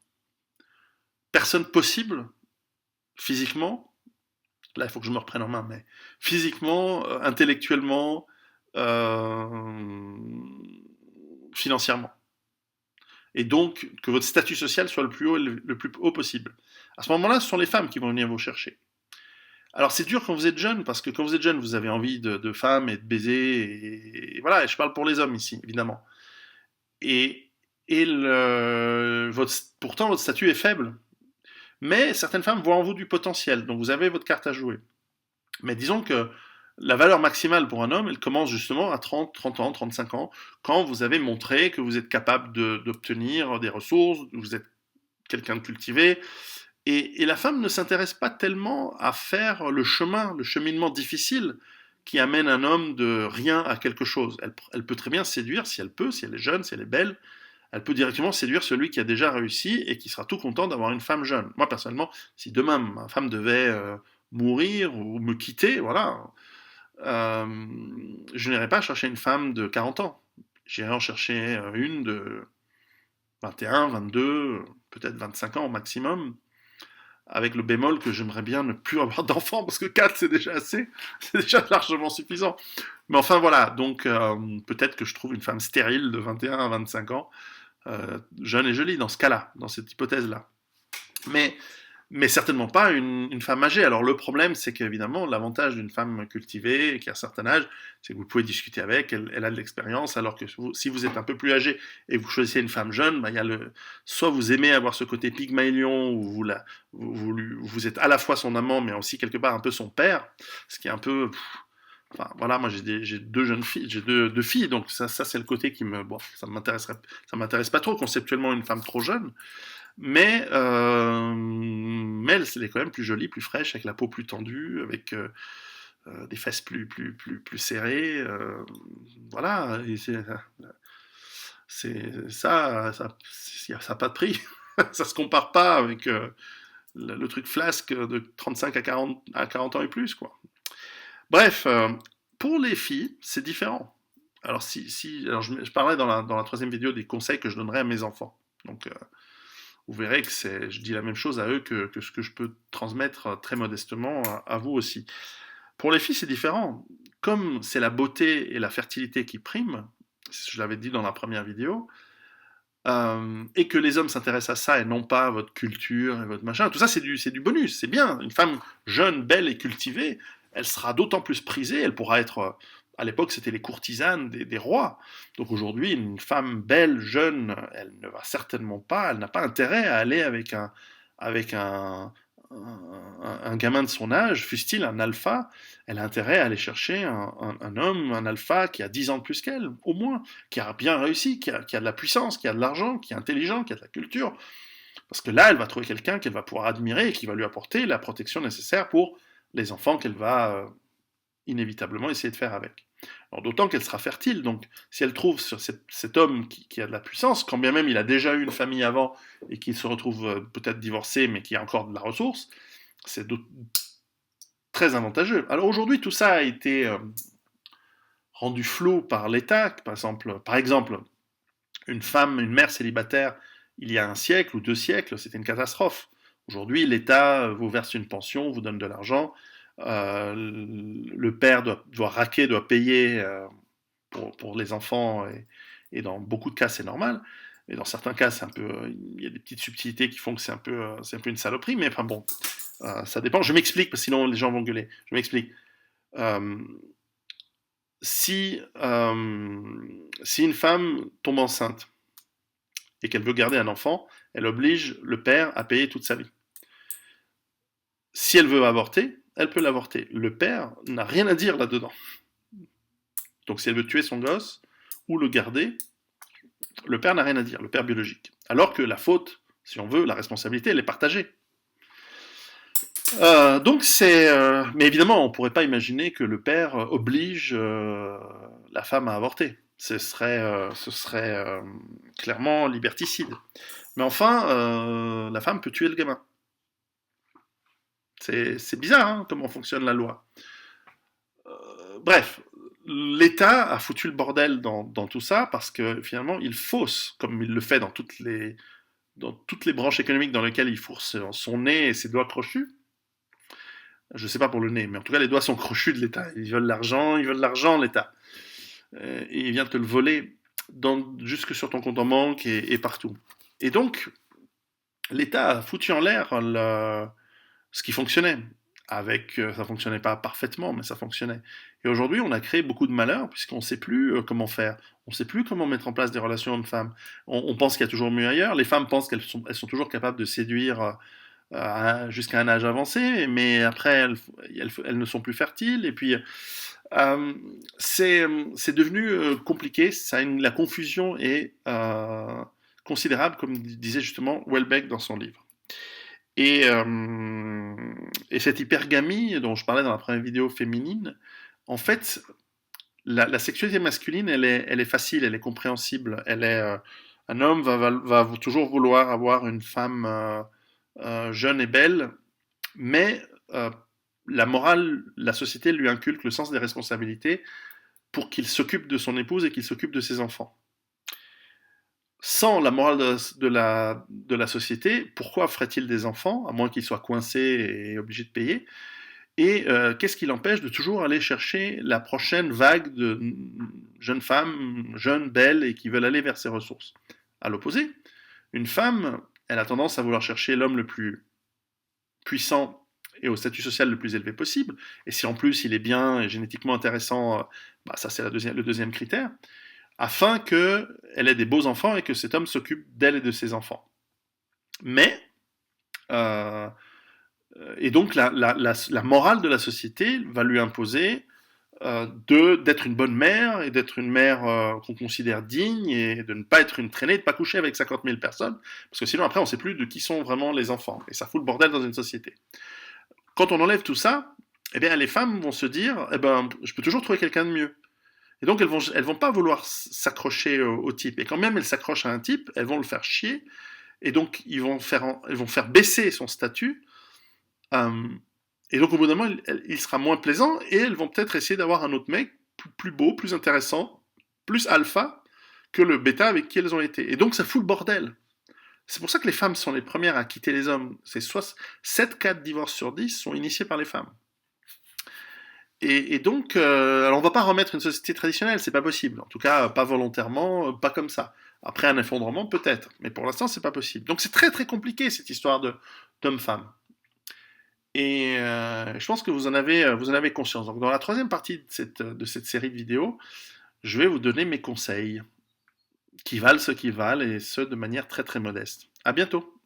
personne possible, physiquement, là il faut que je me reprenne en main, mais physiquement, intellectuellement, euh, financièrement. Et donc que votre statut social soit le plus haut possible. À ce moment-là, ce sont les femmes qui vont venir vous chercher. Alors c'est dur quand vous êtes jeune, parce que quand vous êtes jeune, vous avez envie de femmes et de baiser, et voilà, et je parle pour les hommes ici, évidemment. Et, pourtant, votre statut est faible, mais certaines femmes voient en vous du potentiel, donc vous avez votre carte à jouer. Mais disons que la valeur maximale pour un homme, elle commence justement à 30 ans, 35 ans, quand vous avez montré que vous êtes capable d'obtenir des ressources, vous êtes quelqu'un de cultivé, et la femme ne s'intéresse pas tellement à faire le cheminement difficile qui amène un homme de rien à quelque chose. Elle peut très bien séduire, si elle peut, si elle est jeune, si elle est belle, elle peut directement séduire celui qui a déjà réussi et qui sera tout content d'avoir une femme jeune. Moi, personnellement, si demain ma femme devait mourir ou me quitter, voilà, je n'irai pas chercher une femme de 40 ans. J'irai en chercher une de 21, 22, peut-être 25 ans au maximum, avec le bémol que j'aimerais bien ne plus avoir d'enfants, parce que 4 c'est déjà assez, c'est déjà largement suffisant. Mais enfin voilà, donc peut-être que je trouve une femme stérile de 21 à 25 ans, jeune et jolie dans ce cas-là, dans cette hypothèse-là. Mais mais certainement pas une femme âgée. Alors le problème, c'est qu'évidemment, l'avantage d'une femme cultivée, qui a un certain âge, c'est que vous pouvez discuter avec, elle a de l'expérience, alors que si vous êtes un peu plus âgé et que vous choisissez une femme jeune, bah, soit vous aimez avoir ce côté Pygmalion, où vous êtes à la fois son amant, mais aussi quelque part un peu son père, ce qui est un peu... Enfin, voilà, moi j'ai deux jeunes filles, j'ai deux filles, donc ça c'est le côté qui me, bon, ça m'intéresse pas trop conceptuellement une femme trop jeune, mais elle est quand même plus jolie, plus fraîche, avec la peau plus tendue, avec des fesses plus serrées, voilà, et ça a pas de prix, ça se compare pas avec le truc flasque de 35 à 40 ans et plus, quoi. Bref, pour les filles, c'est différent. Alors, alors je parlerai dans la troisième vidéo des conseils que je donnerais à mes enfants. Donc, vous verrez que je dis la même chose à eux que ce que je peux transmettre très modestement à vous aussi. Pour les filles, c'est différent. Comme c'est la beauté et la fertilité qui priment, je l'avais dit dans la première vidéo, et que les hommes s'intéressent à ça et non pas à votre culture et votre machin, tout ça c'est du bonus, c'est bien. Une femme jeune, belle et cultivée, elle sera d'autant plus prisée, elle pourra être, à l'époque c'était les courtisanes des rois, donc aujourd'hui une femme belle, jeune, elle ne va certainement pas, elle n'a pas intérêt à aller avec un gamin de son âge, fût-il un alpha, elle a intérêt à aller chercher un homme, un alpha qui a 10 ans de plus qu'elle, au moins, qui a bien réussi, qui a de la puissance, qui a de l'argent, qui est intelligent, qui a de la culture. Parce que là, elle va trouver quelqu'un qu'elle va pouvoir admirer et qui va lui apporter la protection nécessaire pour les enfants qu'elle va inévitablement essayer de faire avec. Alors d'autant qu'elle sera fertile, donc si elle trouve sur cet homme qui a de la puissance, quand bien même il a déjà eu une famille avant et qu'il se retrouve peut-être divorcé mais qui a encore de la ressource, c'est très avantageux. Alors aujourd'hui tout ça a été rendu flou par l'État, par exemple une mère célibataire il y a un siècle ou 2 siècles, c'était une catastrophe. Aujourd'hui l'État vous verse une pension, vous donne de l'argent, le père doit raquer, doit payer pour les enfants, et dans beaucoup de cas c'est normal, et dans certains cas c'est un peu, il y a des petites subtilités qui font que c'est un peu une saloperie, mais enfin bon, ça dépend. Je m'explique parce que sinon les gens vont gueuler. Je m'explique. Euh, si une femme tombe enceinte et qu'elle veut garder un enfant, elle oblige le père à payer toute sa vie. Si elle veut avorter, elle peut l'avorter. Le père n'a rien à dire là-dedans. Donc si elle veut tuer son gosse ou le garder, le père n'a rien à dire, le père biologique. Alors que la faute, si on veut, la responsabilité, elle est partagée. Mais évidemment, on ne pourrait pas imaginer que le père oblige la femme à avorter. Ce serait clairement liberticide. Mais enfin, la femme peut tuer le gamin. C'est bizarre, hein, comment fonctionne la loi. Bref, l'État a foutu le bordel dans tout ça parce que finalement, il fausse, comme il le fait dans toutes les branches économiques dans lesquelles il fourre son nez et ses doigts crochus. Je sais pas pour le nez, mais en tout cas, les doigts sont crochus de l'État. Ils veulent l'argent, l'État. Et il vient te le voler jusque sur ton compte en banque et partout. Et donc, l'État a foutu en l'air ce qui fonctionnait. Ça fonctionnait pas parfaitement, mais ça fonctionnait. Et aujourd'hui, on a créé beaucoup de malheurs, puisqu'on ne sait plus comment faire. On ne sait plus comment mettre en place des relations hommes-femmes. On pense qu'il y a toujours mieux ailleurs. Les femmes pensent qu'elles sont toujours capables de séduire jusqu'à un âge avancé, mais après, elles ne sont plus fertiles. Et puis, c'est devenu compliqué. La confusion est considérable, comme disait justement Welbeck dans son livre. Et cette hypergamie dont je parlais dans la première vidéo féminine, en fait, la sexualité masculine, elle est facile, elle est compréhensible. Un homme va toujours vouloir avoir une femme jeune et belle, mais la morale, la société lui inculque le sens des responsabilités pour qu'il s'occupe de son épouse et qu'il s'occupe de ses enfants. Sans la morale de la société, pourquoi ferait-il des enfants, à moins qu'il soit coincé et obligé de payer? Et qu'est-ce qui l'empêche de toujours aller chercher la prochaine vague de jeunes femmes, jeunes, belles, et qui veulent aller vers ses ressources? À l'opposé, une femme, elle a tendance à vouloir chercher l'homme le plus puissant et au statut social le plus élevé possible, et si en plus il est bien et génétiquement intéressant, ça c'est le deuxième critère, afin qu'elle ait des beaux enfants et que cet homme s'occupe d'elle et de ses enfants. Mais, et donc la morale de la société va lui imposer d'être une bonne mère et d'être une mère qu'on considère digne et de ne pas être une traînée, de ne pas coucher avec 50 000 personnes, parce que sinon après on ne sait plus de qui sont vraiment les enfants et ça fout le bordel dans une société. Quand on enlève tout ça, eh bien les femmes vont se dire, eh ben je peux toujours trouver quelqu'un de mieux. Et donc elles vont pas vouloir s'accrocher au type. Et quand même elles s'accrochent à un type, elles vont le faire chier. Et donc elles vont faire baisser son statut. Euh, et donc au bout d'un moment, il sera moins plaisant. Et elles vont peut-être essayer d'avoir un autre mec plus beau, plus intéressant, plus alpha que le bêta avec qui elles ont été. Et donc ça fout le bordel. C'est pour ça que les femmes sont les premières à quitter les hommes. C'est soit 7 cas de divorce sur 10 sont initiés par les femmes. Et donc, alors on va pas remettre une société traditionnelle, c'est pas possible. En tout cas, pas volontairement, pas comme ça. Après un effondrement, peut-être, mais pour l'instant, c'est pas possible. Donc c'est très très compliqué cette histoire de d'homme-femme. Et je pense que vous en avez conscience. Donc dans la troisième partie de cette série de vidéos, je vais vous donner mes conseils, qui valent ce qu'ils valent, et ce de manière très très modeste. À bientôt.